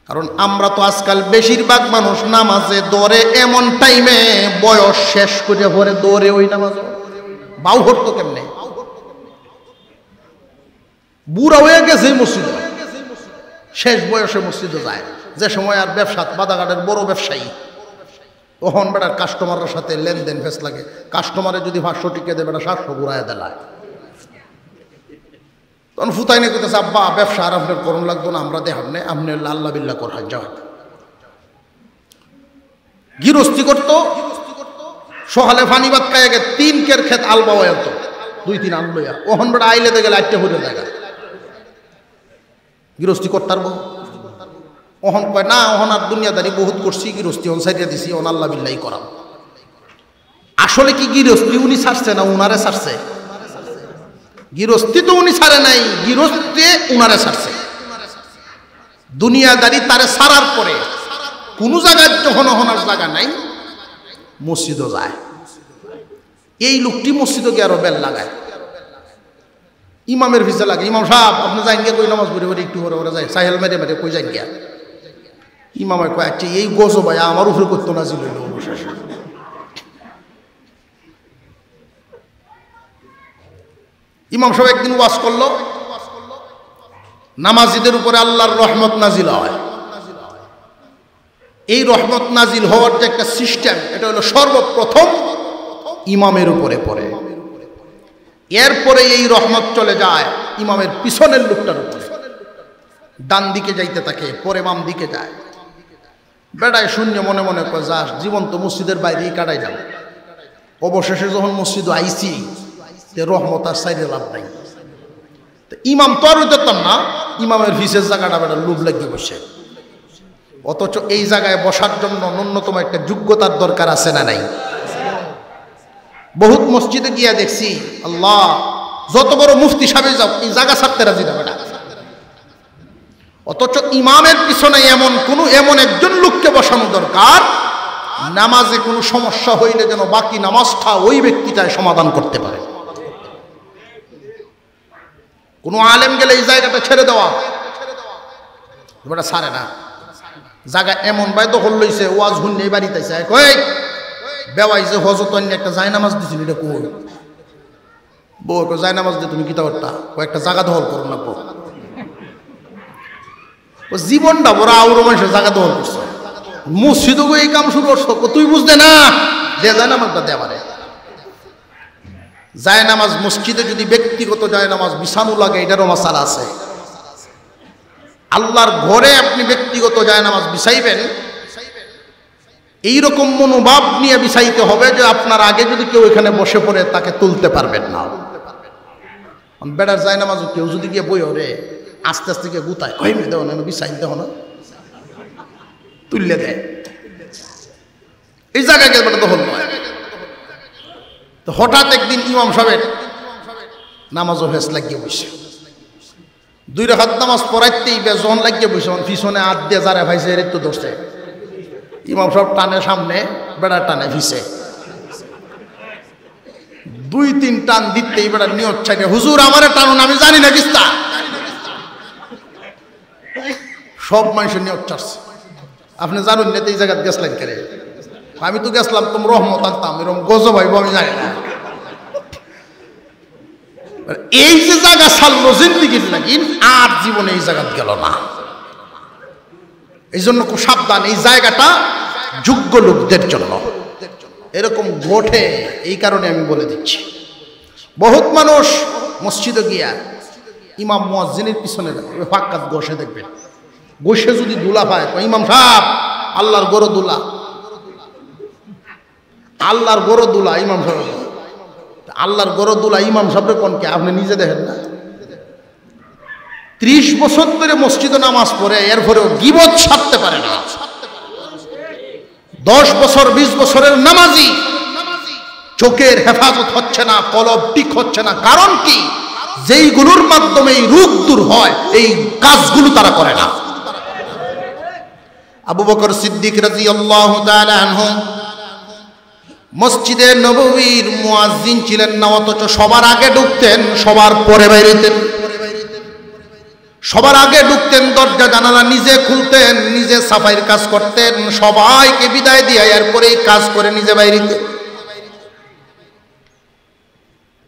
কারণ আমরা তো আজকাল বেশিরভাগ মানুষ নামাজে দৌড়ে এমন টাইমে বয়স শেষ করে পরে দৌড়ে ওই নামাজ বাউ হতো কেমনে, বুড়া হয়ে গেছে মসজিদে, শেষ বয়সে মসজিদে যায়, যে সময় আর ব্যবসা বাদাঘাটের বড় ব্যবসায়ী, ওহন বেটার কাস্টমারের সাথে লেনদেন ফেস লাগে, কাস্টমারে যদি 500 টিকে দেয় বেটা 700 ঘুরায় দেলায়, তখন ফুতাই নিয়ে করতেছে আব্বা ব্যবসা আর আপনার করুন লাগতো না, আমরা দেখান নেই, আপনি আল্লাহ বিল্লাহ কর যাওয়া। গৃহস্থী করতো, সকালে ফানি ভাত খাই আগে 3 কের ক্ষেত আলবা হয়ে যেত, 2-3 আল লইয়া, ওহন বেটা আইলে দেখে লাইটটা হয়ে দেখা গৃহস্থী করতার বউ। ওহন কয় না, ওহন আর দুনিয়াদারি বহুত করছি, গৃহস্থী ওহন সাইডে দিছি, ওহন আল্লাহ বিল্লাহি করাম। আসলে কি গৃহস্থী উনি ছাড়ছে না উনারে ছাড়ছে? গৃহস্থী তো উনি ছাড়ে নাই, গৃহস্থী উনারে ছাড়ছে। দুনিয়াদারি তারে ছাড়ার পরে কোন জায়গায় যখন ওহনার জায়গা নাই, মসজিদও যায়। এই লোকটি মসজিদে গিয়ে আরো বেল লাগায়, ইমামের ভিসা লাগে, ইমাম সাহেব আপনি যাইন গিয়া কই নামাজ পড়ে একটু পরে যায়, সাহেল মেরে মেরে কই যাইন গিয়া। ইমামের কয় আচ্ছা এই গজব ভাই আমার উপরে করতো না ছিল অবশেষে। ইমাম সাহেব একদিন ওয়াজ করলো, নামাজিদের উপরে আল্লাহর রহমত নাজিল হয়। এই রহমত নাজিল হওয়ার যে একটা সিস্টেম, এটা হলো সর্বপ্রথম ইমামের উপরে পড়ে, এরপরে এই রহমত চলে যায় ইমামের পিছনের লোকটার উপরে, ডান দিকে যাইতে থাকে, পরে বাম দিকে যায়। বেটায় শূন্য মনে মনে কয় যা জীবন তো মসজিদের বাইরেই কাটাই যাবে। অবশেষে যখন মসজিদ আইসি, রহমত আর সাইডে লাভ নাই। ইমাম তো আর হইতাম না, ইমামের ফিসের জায়গাটা বেটা লোভ লাগিয়ে বসে। অথচ এই জায়গায় বসার জন্য ন্যূনতম একটা যোগ্যতার দরকার আছে না নাই? বহুত মসজিদে গিয়া দেখছি, আল্লাহ যত বড় মুফতি সাহেব যাও, এই জায়গা ছাড়তে রাজি না বেটা। অথচ ইমামের পিছনে এমন একজন লোককে বসানো দরকার, নামাজে কোনো সমস্যা হইলে যেন বাকি নামাজটা ওই ব্যক্তিটাই সমাধান করতে পারে। কোনো আলেম গেলে এই জায়গাটা ছেড়ে দেওয়া, বেটা ছাড়ে না। জায়গা এমন ভাই দখল লইছে, ওয়াজ হুন্নে বাড়িতে কই বেওয়াই যে হজত একটা জায়নামাজ দিছিল, এটা কই বউ জায়নামাজ দিয়ে তুমি কিতা করতা, ও একটা জায়গা দখল করো না, ও জীবনটা বড় আউর মানুষের জায়গা দখল করছে। মসজিদও এই কাম শুরু করছো, তুই বুঝতে না যে জায়নামাজটা দেওয়ারে। জায়নামাজ মসজিদে যদি ব্যক্তিগত জায়নামাজ বিছানো লাগে, এটারও মাসালা আছে। আল্লাহর ঘরে আপনি ব্যক্তিগত জায়নামাজ বিছাইবেন, এইরকম মনোভাব নিয়ে বিছাইতে হবে যে আপনার আগে যদি কেউ এখানে বসে পড়ে তাকে তুলতে পারবেন না। বেড়ার জায়নামাজ কেউ যদি গিয়ে বই ওরে আস্তে আস্তে গিয়ে গুতায়, কইমে দেও না, বিছাই দেও না, তুললে দেয়, এই জায়গায় গেলে বেটা দখল নয়। তো হঠাৎ একদিন ইমাম সাহেবের নামাজও ভেস লাগিয়ে বসে, 2 রাকাত নামাজ পড়াইতেই বেজন লাগিয়ে বসে, পিছনে হাত দিয়ে যারা ভাইছে এর তো ধরছে। ইমাম সাহেব টানে সামনে, বেড়া টানে ভিসে, 2-3 টান দিতেই বেড়া নিয়ত চাইলে, হুজুর আমারে টানুন, আমি জানি না কিস্তা। সব মানুষের নিয়ত চাচ্ছে, আপনি জানুন না এই জায়গায় গেছলেন কেন? আমি তো গেছিলাম তোমরা রহমত আনতাম, এরকম গজব হইব আমি জানি না। এই যে জায়গা ছাড়লো জিন্দিগির লাগি, আর জীবনে এই জায়গা গেল না। এই জন্য খুব সাবধান, এই জায়গাটা যোগ্য লোকদের জন্য। এরকম ঘটে, এই কারণে আমি বলে দিচ্ছি। বহুত মানুষ মসজিদে গিয়া ইমাম মুয়াজ্জিনের পিছনে ফাঁকাত বসে দেখবেন, বসে যদি দুলা পায়, ইমাম সাহেব আল্লাহর গরো দুলা, আল্লাহর গরো দুলা ইমাম সাহেব। আল্লাহর গরদুলা ইমাম সাহেব কোনকে আপনি নিজে দেখেন না? 30 বছর ধরে মসজিদে নামাজ পড়ে এরপরেও গীবত ছাড়তে পারে না। 10 বছর 20 বছরের নামাজি, চোখের হেফাজত হচ্ছে না, কলব ঠিক হচ্ছে না। কারণ কি? যেইগুলোর মাধ্যমে এই রোগ দূর হয় এই কাজগুলো তারা করে না। আবু বকর সিদ্দিক রাদিয়াল্লাহু তাআলা আনহু মসজিদে নববীর মুয়াজ্জিন ছিলেন না, অথচ সবার আগে ঢুকতেন, সবার পরে বেরোতেন। সবার আগে ঢুকতেন, দরজা জানালা নিজে খুলতেন, নিজে সাফাইয়ের কাজ করতেন, সবাইকে বিদায় দিয়ে এরপরে কাজ করে নিজে বাইরেতেন।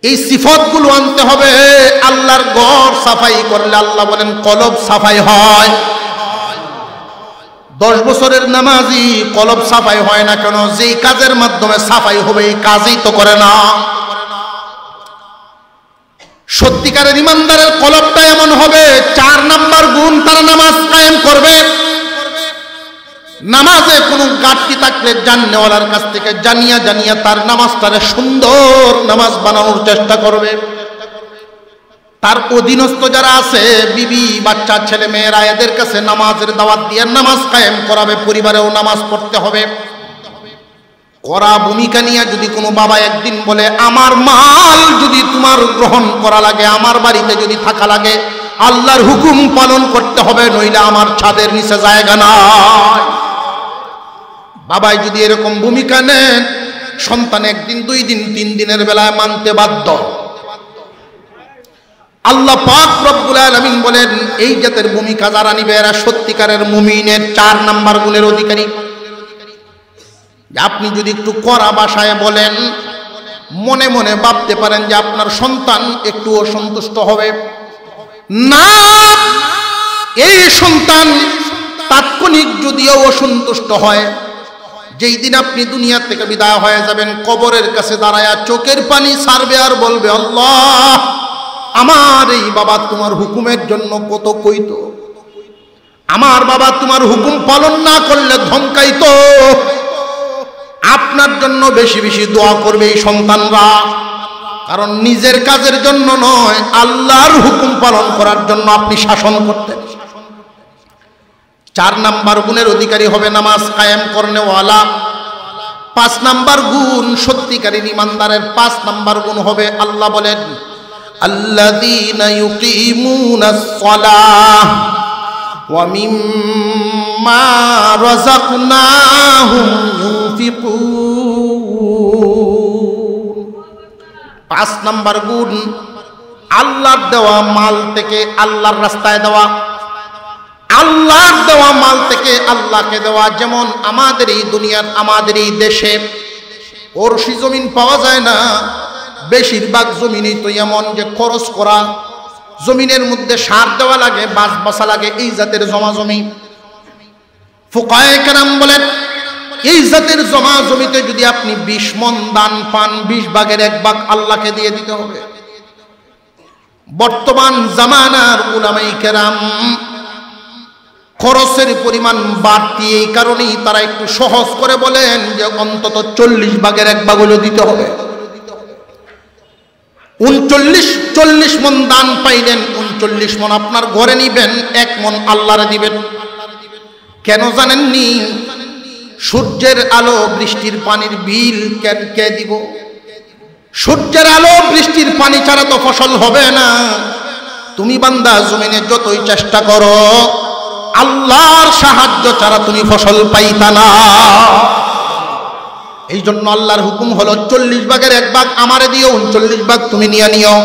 এই সিফাতগুলো আনতে হবে। আল্লাহর ঘর সাফাই করলে আল্লাহ বলেন কলব সাফাই হয়। 10 বছরের নামাজি কলব সাফাই হয় না কেন? যেই কাজের মাধ্যমে সাফাই হবে এই কাজই তো করে না। সত্যিকারের ইমানদারের কলবটা এমন হবে, 4 নাম্বার গুণ, তারা নামাজ কায়েম করবে। নামাজে কোনো ঘাটতি থাকলে জাননেওয়ালার কাছ থেকে জানিয়া তার নামাজটারে সুন্দর নামাজ বানানোর চেষ্টা করবে। তার অধীনস্থ যারা আছে, বিবি, বাচ্চা, ছেলে মেয়েরা, এদের কাছে নামাজের দাওয়াত দিয়ে নামাজ কায়েম করাবে। পরিবারেও নামাজ পড়তে হবে। করা ভূমিকা নিয়ে যদি কোনো বাবা একদিন বলে আমার মাল যদি তোমার গ্রহণ করা লাগে, আমার বাড়িতে যদি থাকা লাগে, আল্লাহর হুকুম পালন করতে হবে, নইলে আমার ছাদের নিচে জায়গা নাই। বাবাই যদি এরকম ভূমিকা নেন, সন্তান একদিন, 2 দিন, 3 দিনের বেলায় মানতে বাধ্য। আল্লাহ পাক রব্বুল আলামিন বলেন এই জাতের ভূমিকা যারা নিবে এরা সত্যিকারের মুমিনের 4 নাম্বার গুণের অধিকারী। আপনি যদি একটু কড়া ভাষায় বলেন, মনে মনে ভাবতে পারেন যে আপনার সন্তান একটু অসন্তুষ্ট হবে না। এই সন্তান তাৎক্ষণিক যদিও অসন্তুষ্ট হয়, যেই দিন আপনি দুনিয়া থেকে বিদায় হয়ে যাবেন, কবরের কাছে দাঁড়ায়া চোখের পানি ছাড়বে আর বলবে আল্লাহ আমার এই বাবা তোমার হুকুমের জন্য কত কইতো, আমার বাবা তোমার হুকুম পালন না করলে ধমকাইতো। আপনার জন্য বেশি বেশি দোয়া করবে এই সন্তানরা, কারণ নিজের কাজের জন্য নয়, আল্লাহর হুকুম পালন করার জন্য আপনি শাসন করতেন। 4 নাম্বার গুণের অধিকারী হবে নামাজ কায়েম করনেওয়ালা। 5 নাম্বার গুণ সত্যিকারী ইমানদারের 5 নাম্বার গুণ হবে, আল্লাহ বলেন আল্লাযীনা ইউকিমুনাস সালাহ ওয়া মিম্মা রাযাকনাহুম ইউনফিকুন। 5 নাম্বার গুণ আল্লাহর দেওয়া মাল থেকে আল্লাহর রাস্তায় দেওয়া, আল্লাহর দেওয়া মাল থেকে আল্লাহকে দেওয়া। যেমন আমাদের এই দুনিয়ার, আমাদের এই দেশে ওরসি জমিন পাওয়া যায় না, বেশিরভাগ জমিনই তো এমন যে খরচ করা, জমিনের মধ্যে সার দেওয়া লাগে, বাঁশ বাসা লাগে, এই জাতের জমা জমি। ফুকায়ে কেরাম বলেন এই জাতের জমা জমিতে যদি আপনি 20 মণ দান পান, 20 ভাগের 1 ভাগ আল্লাহকে দিয়ে দিতে হবে। বর্তমান জামানার উলামায়ে কেরাম খরচের পরিমাণ বাড়তি, এই কারণেই তারা একটু সহজ করে বলেন যে অন্তত 40 ভাগের 1 ভাগ হলো দিতে হবে। 39 মণ দান পাইলেন, 39 মণ আপনার ঘরে নিবেন, 1 মণ আল্লাহরে দিবেন। কেন জানেননি? সূর্যের আলো বৃষ্টির পানির বিল কে দিব? সূর্যের আলো বৃষ্টির পানি ছাড়া তো ফসল হবে না। তুমি বান্দা জমিনে যতই চেষ্টা করো, আল্লাহর সাহায্য ছাড়া তুমি ফসল পাইতা না। এই জন্য আল্লাহর হুকুম হলো 40 ভাগের 1 ভাগ আমারে দিও, 39 ভাগ তুমি নিয়ে নিও।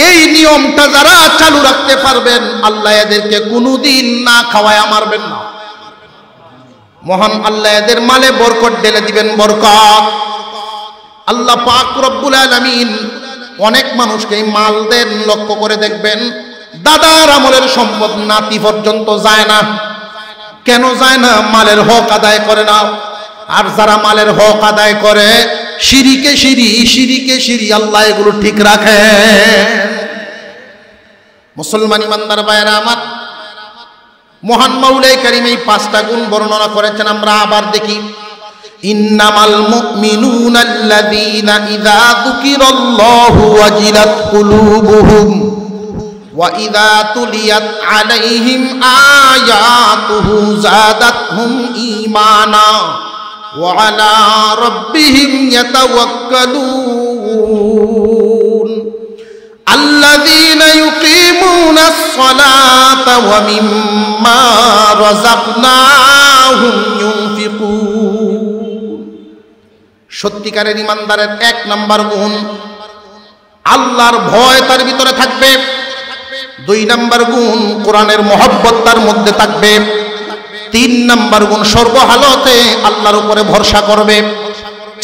এই নিয়মটা যারা চালু রাখতে পারবেন, আল্লাহ এদেরকে কোনোদিন না খাওয়ায় মারবেন না। মহান আল্লাহ এদের মালে বরকত ঢেলে দিবেন, বরকত। আল্লাহ পাক রব্বুল আলামিন অনেক মানুষকে মাল দেন, লক্ষ্য করে দেখবেন দাদার আমলের সম্পদ নাতি পর্যন্ত যায় না। কেন যায় না? মালের হক আদায় করে না। আর যারা মালের হক আদায় করে, শিরিকে শিরি, আল্লাহ এগুলো ঠিক রাখে। মুসলমান ইমানদার ভাইরা আমার, মহান মাওলাই কারীম এই 5টা গুণ বর্ণনা করেছেন। আমরা আবার দেখি ইন্নামাল মুমিনুনা আল্লাযীনা ইযা যুকিরাল্লাহু ওয়াজিলাত কুলুবুহুম ওয়া ইযা তুলিয়াত আলাইহিম আয়াতুহু যাদাতহুম ঈমানা ওয়া আলা রাব্বিহিম ইয়াতাওয়াক্কালুন আল্লাযীনা ইউকিমুনাস সালাতা ওয়া মিম্মা রাযাকনাহুম ইউনফিকুন। সত্যিকারের ইমানদারের এক নাম্বার গুণ আল্লাহর ভয় তার ভিতরে থাকবে। 2 নাম্বার গুণ কোরআনের মহব্বত তার মধ্যে থাকবে। 3 নাম্বার গুণ সর্বহালতে আল্লাহর উপরে ভরসা করবে।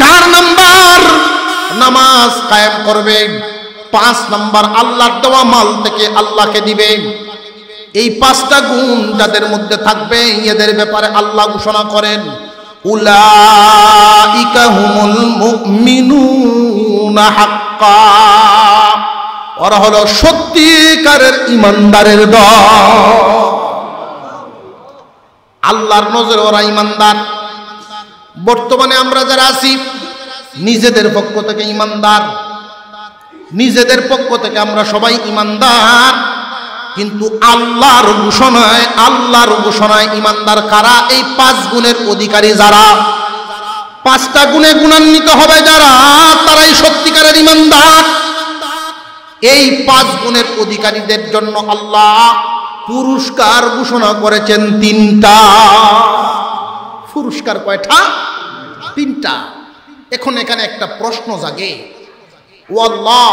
4 নাম্বার নামাজ কায়েম করবে। 5 নাম্বার আল্লাহর দেওয়া মাল থেকে আল্লাহকে দিবে। এই 5টা গুণ যাদের মধ্যে থাকবে এদের ব্যাপারে আল্লাহ ঘোষণা করেন উলাইকা হুমুল মুমিনুনা হাক্কা, ওরা হলো সত্যিকারের ইমানদারের দল। আল্লাহর নজরে ওরা ইমানদার। বর্তমানে আমরা যারা আছি নিজেদের পক্ষ থেকে ইমানদার, নিজেদের পক্ষ থেকে আমরা সবাই ইমানদার, কিন্তু আল্লাহর ঘোষণায় ইমানদার কারা? এই 5 গুণের অধিকারী যারা, 5টা গুণে গুণান্বিত হবে যারা, তারাই সত্যিকারের ইমানদার। এই 5 গুণের অধিকারীদের জন্য আল্লাহ পুরস্কার ঘোষণা করেছেন 3টা। পুরস্কার কয়টা? 3টা। এখন এখানে একটা প্রশ্ন জাগে, ও আল্লাহ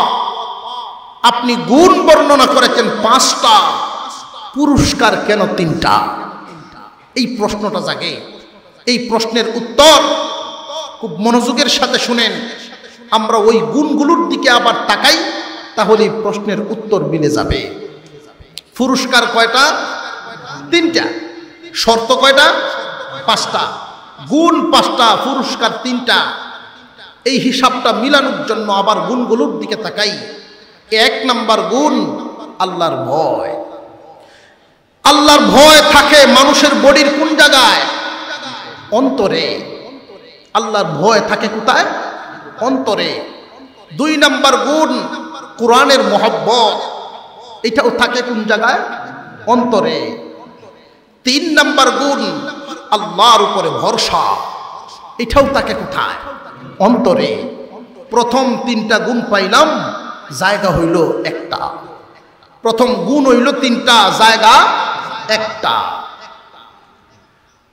আপনি গুণ বর্ণনা করেছেন 5টা, পুরস্কার কেন 3টা? এই প্রশ্নটা জাগে। এই প্রশ্নের উত্তর খুব মনোযোগের সাথে শুনেন। আমরা ওই গুণগুলোর দিকে আবার তাকাই, তাহলে এই প্রশ্নের উত্তর মিলে যাবে। পুরস্কার কয়টা? 3টা। শর্ত কয়টা? 5টা। গুণ 5টা, পুরস্কার 3টা। এই হিসাবটা মিলানোর জন্য আবার গুণগুলোর দিকে তাকাই। 1 নাম্বার গুণ আল্লাহর ভয়। আল্লাহর ভয় থাকে মানুষের বডির কোন জায়গায়? অন্তরে। আল্লাহর ভয় থাকে কোথায়? অন্তরে। 2 নাম্বার গুণ কোরআনের মহব্বত, এটাও থাকে কোন জায়গায়? অন্তরে। 3 নাম্বার গুণ আল্লাহর উপরে ভরসা, এটাও থাকে কোথায়? অন্তরে। প্রথম 3টা গুণ পাইলাম, জায়গা হইল একটা। প্রথম গুণ হইল 3টা, জায়গা একটা।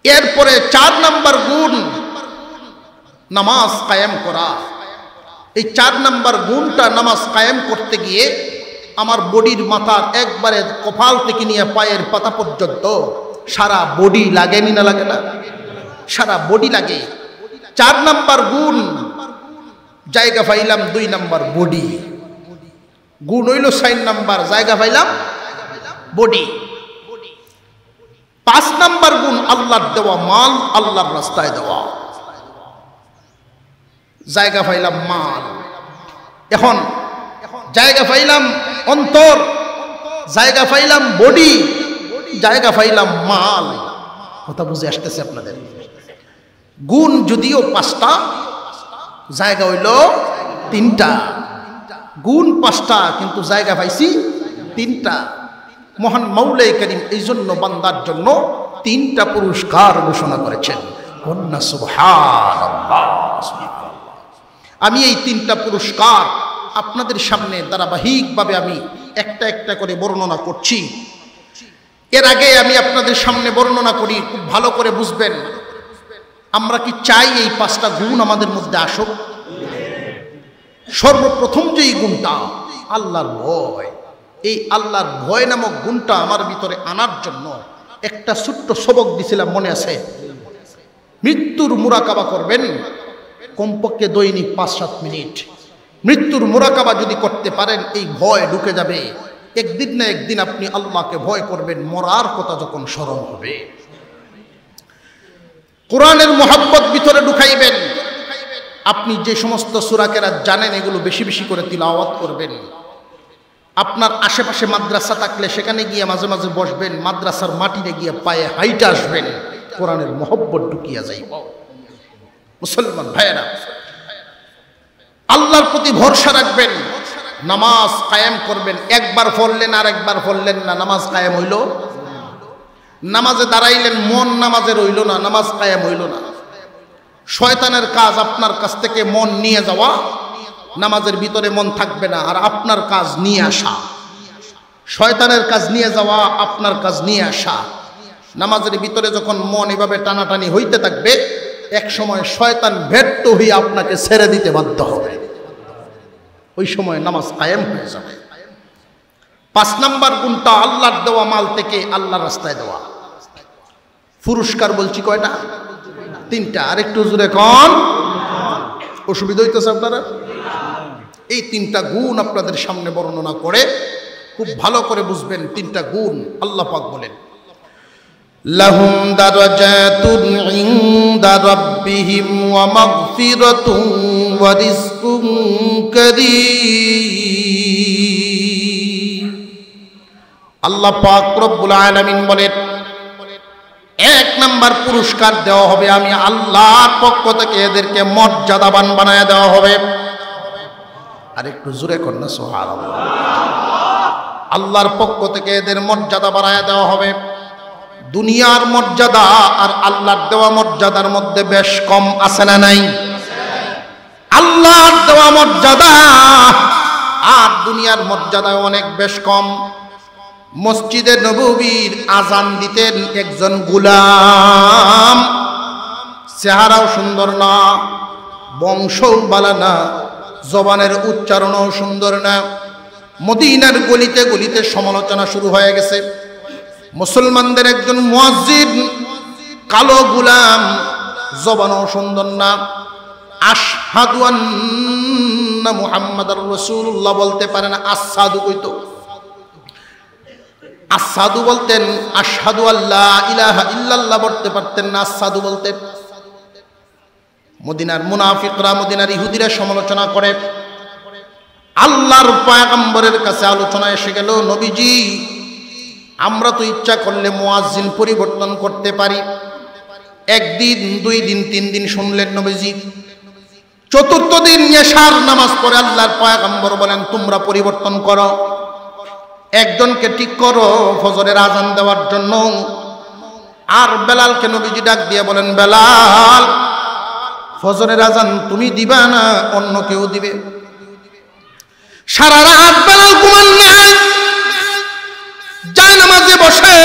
এরপরে 4 নাম্বার গুণ নামাজ কায়েম করা। এই 4 নাম্বার গুণটা নামাজ কায়েম করতে গিয়ে আমার বডির মাথার একবারে কপাল থেকে নিয়ে পায়ের পাতা পর্যন্ত সারা বডি লাগেনি না লাগে না? সারা বডি লাগে। 4 নাম্বার গুণ জায়গা পাইলাম 2 নাম্বার বডি। গুণ হইল 4 নাম্বার, জায়গা পাইলাম বডি। 5 নাম্বার গুণ আল্লাহর দেওয়া মাল, আল্লাহর রাস্তায় দেওয়া, জায়গা পাইলাম মাল। এখন জায়গা পাইলাম অন্তর, জায়গা পাইলাম বডি, জায়গা পাইলাম মাল। কথা বুঝে আসতেছে আপনাদের? গুণ যদিও 5টা, জায়গা হইল 3টা। গুণ 5টা, কিন্তু জায়গা পাইছি 3টা। মহান মাওলাই করিম এই জন্য বান্দার জন্য 3টা পুরস্কার ঘোষণা করেছেন। কন্যা সুবহানাল্লাহ। আমি এই 3টা পুরস্কার আপনাদের সামনে ধারাবাহিকভাবে আমি একটা একটা করে বর্ণনা করছি। এর আগে আমি আপনাদের সামনে বর্ণনা করি, খুব ভালো করে বুঝবেন। আমরা কি চাই এই 5টা গুণ আমাদের মধ্যে আসুক? সর্বপ্রথম যেই গুণটা আল্লাহর ভয়, এই আল্লাহর ভয় নামক গুণটা আমার ভিতরে আনার জন্য একটা ছোট্ট সবক দিছিলাম, মনে আছে? মৃত্যুর মুরাকাবা করবেন কমপক্ষে দৈনিক 5-7 মিনিট। মৃত্যুর মুরাকাবা যদি করতে পারেন, এই ভয় ঢুকে যাবে। একদিন না একদিন আপনি আল্লাহকে ভয় করবেন, মরার কথা যখন স্মরণ হবে। কোরআনের মহব্বত ভিতরে ঢুকাইবেন। আপনি যে সমস্ত সূরা কেরাত জানেন এগুলো বেশি বেশি করে তিলাওয়াত করবেন। আপনার আশেপাশে মাদ্রাসা থাকলে সেখানে গিয়ে মাঝে মাঝে বসবেন, মাদ্রাসার মাটিতে গিয়ে পায়ে হাইটে আসবেন, কোরআনের মহব্বত ঢুকিয়া যাইব। মুসলমান ভাইয়েরা, আল্লাহর প্রতি ভরসা রাখবেন, নামাজ কায়েম করবেন। একবার পড়লেন আর একবার পড়লেন না, নামাজ কায়েম হইল? নামাজে দাঁড়াইলেন, মন নামাজে রইল না, নামাজ কায়েম হইল না। শয়তানের কাজ আপনার কাছ থেকে মন নিয়ে যাওয়া, নামাজের ভিতরে মন থাকবে না, আর আপনার কাজ নিয়ে আসা। শয়তানের কাজ নিয়ে যাওয়া, আপনার কাজ নিয়ে আসা। নামাজের ভিতরে যখন মন এভাবে টানাটানি হইতে থাকবে, এক সময় শয়তান ব্যর্থ হয়ে আপনাকে ছেড়ে দিতে বাধ্য হবে, ওই সময় নামাজ কায়েম হয়ে যাবে। 5 নাম্বার গুণটা আল্লাহর দেওয়া মাল থেকে আল্লাহর রাস্তায় দেওয়া। পুরস্কার বলছি কয়টা? 3টা। আর একটু জোরে কোন, অসুবিধা হইতেছে আপনারা? এই 3টা গুণ আপনাদের সামনে বর্ণনা করে খুব ভালো করে বুঝবেন। 3টা গুণ আল্লাহ পাক বলেন, লাহুম দারাজাতুন ইনদা রাব্বিহিম ওয়া মাগফিরাতুন ওয়া রিজকুন কারীম। আল্লাহ পাক রব্বুল আলামিন বলেন, 1 নাম্বার পুরস্কার দেওয়া হবে আমি আল্লাহর পক্ষ থেকে, এদেরকে মর্যাদাবান বানায় দেওয়া হবে। আর একটু জোরে কর না সুবহানাল্লাহ। আল্লাহর পক্ষ থেকে এদের মর্যাদা বাড়ায় দেওয়া হবে। দুনিয়ার মর্যাদা আর আল্লাহর দেওয়া মর্যাদার মধ্যে বেশ কম আছে না নাই? আল্লাহর দেওয়া মর্যাদা আর দুনিয়ার মর্যাদা অনেক বেশ কম। মসজিদে নববীর আজান দিতেন একজন গোলাম, চেহারাও সুন্দর না, বংশও ভালো না, জবানের উচ্চারণও সুন্দর না। মদিনার গলিতে গলিতে সমালোচনা শুরু হয়ে গেছে। মুসলমানদের একজন মুয়াজ্জিন, কালো গোলাম, জবানও সুন্দর না, আশহাদু আন্না মুহাম্মাদার রাসূলুল্লাহ বলতে পারে না, আসাদু কইতো। আসাদু বলতেন, আশহাদু আল্লা ইলাহা ইল্লাল্লাহ বলতে পারতেন না, আসাদু বলতেন। মদিনার মুনাফিকরা, মদিনার ইহুদিরা সমালোচনা করে। আল্লাহর পয়গম্বরের কাছে আলোচনা এসে গেল, নবীজি আমরা তো ইচ্ছা করলে মুয়াজ্জিন পরিবর্তন করতে পারি। 1 দিন 2 দিন 3 দিন শুনলেন নবীজি। 4th দিন এশার নামাজ পড়ে আল্লাহর পয়গম্বর বলেন, তোমরা পরিবর্তন করো, একজনকে ঠিক করো ফজরের আজান দেওয়ার জন্য। আর বেলালকে নবীজি ডাক দিয়ে বলেন, বেলাল ফজরের আজান তুমি দিবা না অন্য কেউ দিবে? সারা রাত বেলাল ঘুমান নাই, যায় নামাজে বসে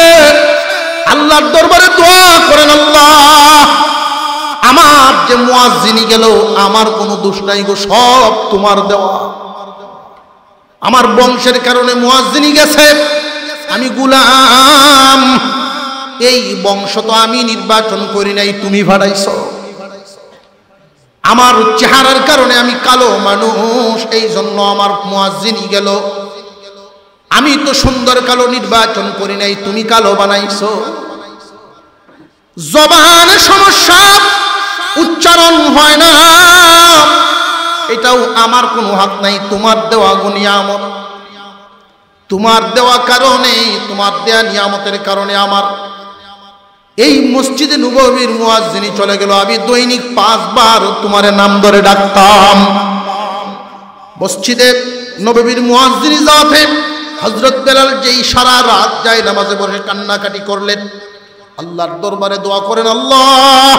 আল্লাহর দরবারে দোয়া করেন, আল্লাহ আমার যে মুয়াজ্জিনি গেল আমার কোনো দোষ নাই গো, সব তোমার দেওয়া। আমার বংশের কারণে মুয়াজ্জিনি গেছে, আমি গোলাম, এই বংশ তো আমি নির্বাচন করি নাই, তুমি ভাড়াইছো। আমার চেহারার কারণে আমি কালো মানুষ, এই জন্য আমার মুয়াজ্জিনি গেল। আমি তো সুন্দর কালো নির্বাচন করি নাই, তুমি কালো বানাইছো। জবানে সমস্যা, উচ্চারণ হয় না, এটাও আমার কোনো হাত নাই, তোমার দেওয়া নিয়ামত। তোমার দেওয়া কারণে, তোমার দেয়া নিয়ামতের কারণে আমার এই মসজিদে নববীর মুয়াজ্জিনি চলে গেল। আমি দৈনিক 5 বার তোমার নাম ধরে ডাকতাম। মসজিদে নববীর মুয়াজ্জিনি যাতে হযরত বেলাল যেই সারা রাত যায় নামাজে বসে কান্নাকাটি করলেন, আল্লাহর দরবারে দোয়া করেন, আল্লাহ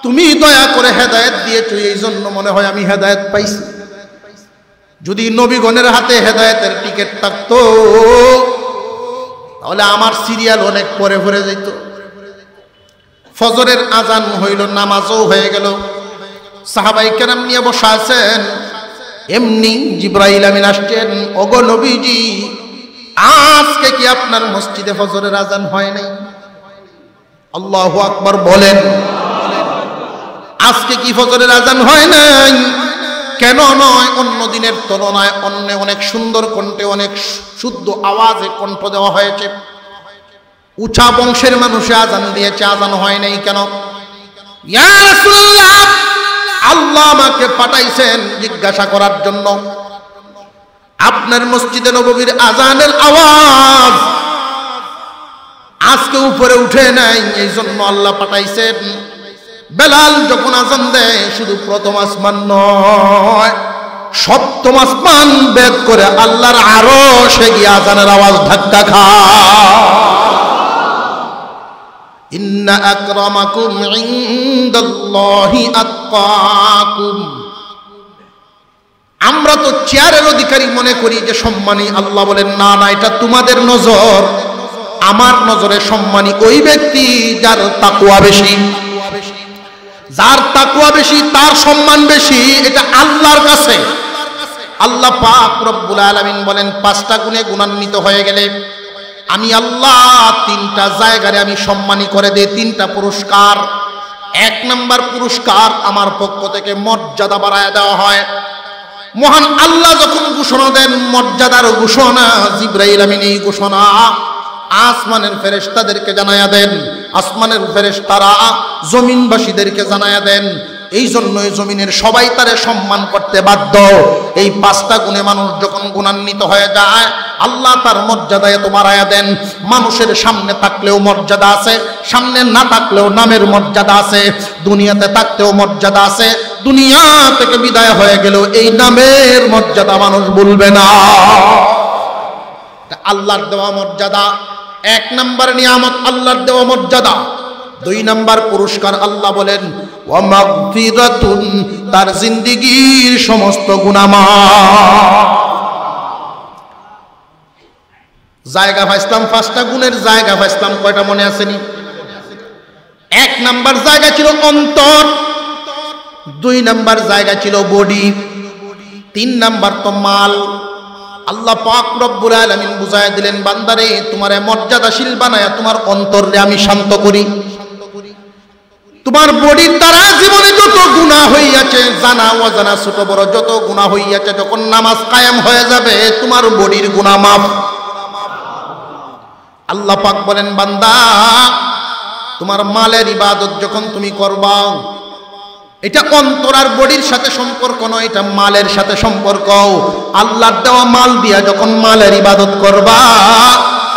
তুমি দয়া করে হেদায়েত দিয়েছো, এই জন্য মনে হয় আমি হেদায়েত পাইছি। যদি নবীগণের হাতে হেদায়েতের টিকিট থাকতো তাহলে আমার সিরিয়াল অনেক পরে পরে যেত। ফজরের আজান হইল, নামাজও হয়ে গেল, সাহাবায়ে কেরাম নিয়ে বসা আছেন। এমনি জিবরাইল আমিন আসছেন, ওগো নবীজি আজকে কি আপনার মসজিদে ফজরের আজান হয় নাই? আল্লাহু আকবার বলেন, আজকে কি ফজরের আজান হয় নাই? কেন নয়? অন্য দিনের তুলনায় অনেক সুন্দর কণ্ঠে, অনেক শুদ্ধ আওয়াজে কণ্ঠ দেওয়া হয়েছে। উঁচা বংশের মানুষে আজান দিয়েছে, আজান হয় নাই কেন? ইয়া রাসূলুল্লাহ, আল্লাহ আমাকে পাঠাইছেন জিজ্ঞাসা করার জন্য, আপনার মসজিদে নববীর আজানের আওয়াজ আজকে উপরে উঠে নাই, এই জন্য আল্লাহ পাঠাইছেন। বেলাল যখন আজান দেয় শুধু প্রথম আসমান নয়, সপ্তম আসমান ভেদ করে আল্লাহর আরশে গিয়ে আজানের আওয়াজ ধাক্কা খায়। ইন্না আকরামাকুম ইনদাল্লাহি আতকাকুম। আমরা তো চেয়ারের অধিকারী মনে করি যে সম্মানী। আল্লাহ বলেন না না, এটা তোমাদের নজর, আমার নজরে সম্মানী ওই ব্যক্তি যার তাকওয়া বেশি। যার তাকওয়া বেশি তার সম্মান বেশি, এটা আল্লাহর কাছে। আল্লাহ পাক রব্বুল আলামিন বলেন 5টা গুণে গুণান্বিত হয়ে গেলে আমি আল্লাহ 3টা জায়গায় আমি সম্মানী করে দেই, 3টা পুরস্কার। 1 নম্বর পুরস্কার আমার পক্ষ থেকে মর্যাদা বাড়ায় দেওয়া হয়। মহান আল্লাহ যখন ঘোষণা দেন মর্যাদার ঘোষণা, জিবরাইল আমিন এই ঘোষণা আসমানের ফেরেশতাদেরকে জানায়া দেন, আসমানের ফেরেশতারা জমিনবাসীদেরকে জানায়া দেন। এই জন্যই জমিনের সবাই তারে সম্মান করতে বাধ্য। এই 5টা গুণে মানুষ যখন গুণান্বিত হয়ে যায় আল্লাহ তার মর্যাদা এত বাড়ায়া দেন। মানুষের সামনে থাকলেও মর্যাদা আছে, সামনে না থাকলেও নামের মর্যাদা আছে, দুনিয়াতে থাকতেও মর্যাদা আছে, দুনিয়া থেকে বিদায় হয়ে গেলেও এই নামের মর্যাদা মানুষ ভুলবে না। আল্লাহর দেওয়া মর্যাদা 1 নম্বর নিয়ামত, আল্লাহর দেওয়া মর্যাদা। 2 নম্বর পুরস্কার আল্লাহ বলেন ওয়া মাগফিরাতুন, তার জিন্দেগীর সমস্ত গুনাহ মাফ। জায়গা পাইছিলাম 5টা গুণের জায়গা পাইছিলাম, কয়টা মনে আসেনি? 1 নম্বর জায়গা ছিল অন্তর, 2 নম্বর জায়গা ছিল বডি, 3 নম্বর তো মাল। আল্লাহ পাক রব্বুল আলামিন বুঝায় দিলেন বান্দারে তোমারে মর্যাদাশীল বানায়া তোমার অন্তরে আমি শান্ত করি। তোমার বডির দ্বারা জীবনে যত গুনাহ হইয়াছে, জানা অজানা ছোট বড় যত গুনাহ হইয়াছে, যখন নামাজ কায়েম হয়ে যাবে তোমার বডির গুনাহ মাফ। আল্লাহ পাক বলেন বান্দা তোমার মালের ইবাদত যখন তুমি করবা, এটা অন্তর আর বডির সাথে সম্পর্ক নয়, এটা মালের সাথে সম্পর্ক। আল্লাহর দেওয়া মাল দিয়া যখন মালের ইবাদত করবা,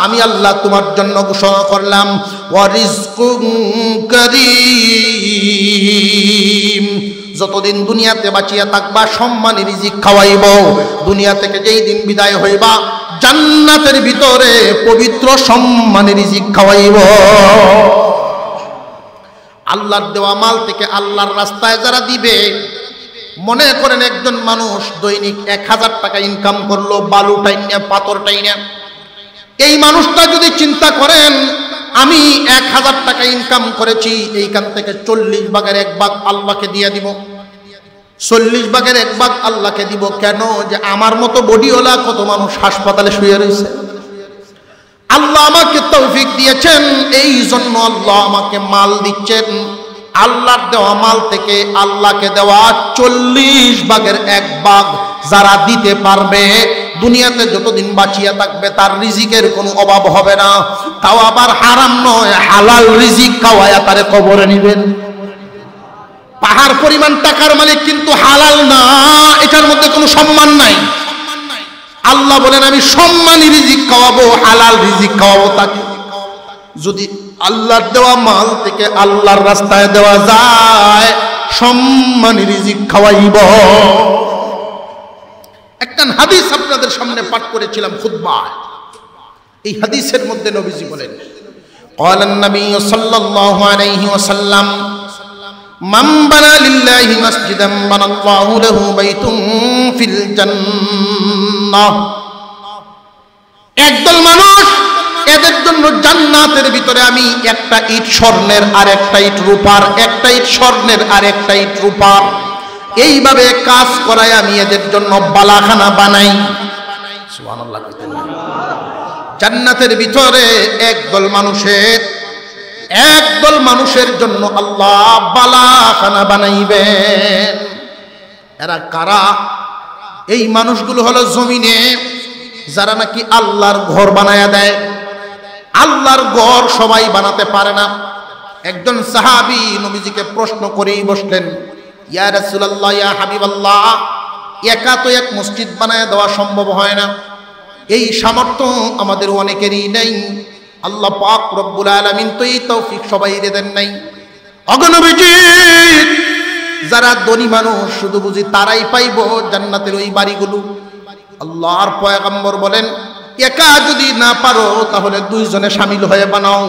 আমি আল্লাহ তোমার জন্য ঘোষণা করলাম ওয়া রিজকুন কারীম, যতদিন দুনিয়াতে বাঁচিয়া থাকবা সম্মানী রিজিক খাওয়াইব। দুনিয়া থেকে যেই দিন বিদায় হইবা জান্নাতের ভিতরে পবিত্র সম্মানী রিজিক খাওয়াইব। আল্লাহর দেওয়া মাল থেকে আল্লাহর রাস্তায় যারা দিবে, মনে করেন একজন মানুষ দৈনিক 1000 টাকা ইনকাম করলো, বালু টাইনা পাথর টাইনা, এই মানুষটা যদি চিন্তা করেন আমি 1000 টাকা ইনকাম করেছি, এইখান থেকে 40 ভাগের 1 ভাগ আল্লাহকে দিয়ে দিব, 40 ভাগের 1 ভাগ আল্লাহকে দিব। কেন? যে আমার মতো বডিওয়ালা কত মানুষ হাসপাতালে শুয়ে রয়েছে, আল্লাহ আমাকে তৌফিক দিয়েছেন, এই জন্য আল্লাহ আমাকে মাল দিচ্ছেন। আল্লাহর দেওয়া মাল থেকে আল্লাহকে দেওয়া 40 ভাগের 1 ভাগ যারা দিতে পারবে, দুনিয়াতে যতদিন বাঁচিয়া থাকবে তার রিজিকের কোনো অভাব হবে না। তাও আবার হারাম নয়, হালাল রিজিক খাওয়ায়া তারে কবরে নিবেন। পাহাড় পরিমাণ টাকার মালিক কিন্তু হালাল না, এটার মধ্যে কোনো সম্মান নাই। আল্লাহ বলেন আমি সম্মানী রিজিক খাওয়াবো, হালাল রিজিক খাওয়াবো তাকে। যদি আল্লাহর দেওয়া মাল থেকে আল্লাহর রাস্তায় দেওয়া যায়, সম্মানী রিজিক খাওয়াইব। একটা হাদিস আপনাদের সামনে পাঠ করেছিলাম খুতবায়। এই হাদিসের মধ্যে নবীজি বলেন قال النبي صلى الله عليه وسلم من بنى لله مسجدا بنى الله له بيت في الجنة। একদল মানুষ, এদের জন্য জান্নাতের ভিতরে আমি একটা ইট স্বর্ণের আর একটা ইট রূপার, একটা ইট স্বর্ণের আর একটা ইট রূপার, এইভাবে কাজ করায় আমি এদের জন্য বালাখানা বানাই। সুবহানাল্লাহ। জান্নাতের ভিতরে একদল মানুষের জন্য আল্লাহ বালাখানা বানাইবেন। এরা কারা? এই মানুষগুলো হলো জমিনে যারা নাকি আল্লাহর ঘর বানায়া দেয়। আল্লাহর ঘর সবাই বানাতে পারে না। একজন সাহাবী নবীজিকে প্রশ্ন করেই বসলেন, ইয়া রাসূলুল্লাহ, ইয়া হাবিবাল্লাহ, একা তো এক মসজিদ বানায় দেওয়া সম্ভব হয় না, এই সামর্থ্য আমাদের অনেকেরই নেই। আল্লাহ পাক রব্বুল আলামিন তো এই তৌফিক সবাই দেন নাই। অগণবিজি যারা ধনী মানুষ শুধু বুঝি তারাই পাইব জান্নাতের ওই বাড়িগুলো। আল্লাহর পয়গম্বর বলেন একা যদি না পারো তাহলে 2 জনে শামিল হয়ে বানাও,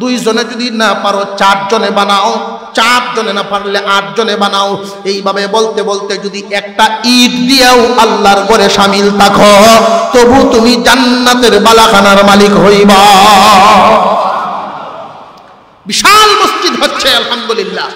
2 জনে যদি না পারো 4 জনে বানাও, 4 জনে না পারলে 8 জনে বানাও। এইভাবে বলতে বলতে যদি একটা ইট দিয়েও আল্লাহর ঘরে শামিল থাকো তবু তুমি জান্নাতের বালাখানার মালিক হইবা। বিশাল মসজিদ হচ্ছে আলহামদুলিল্লাহ।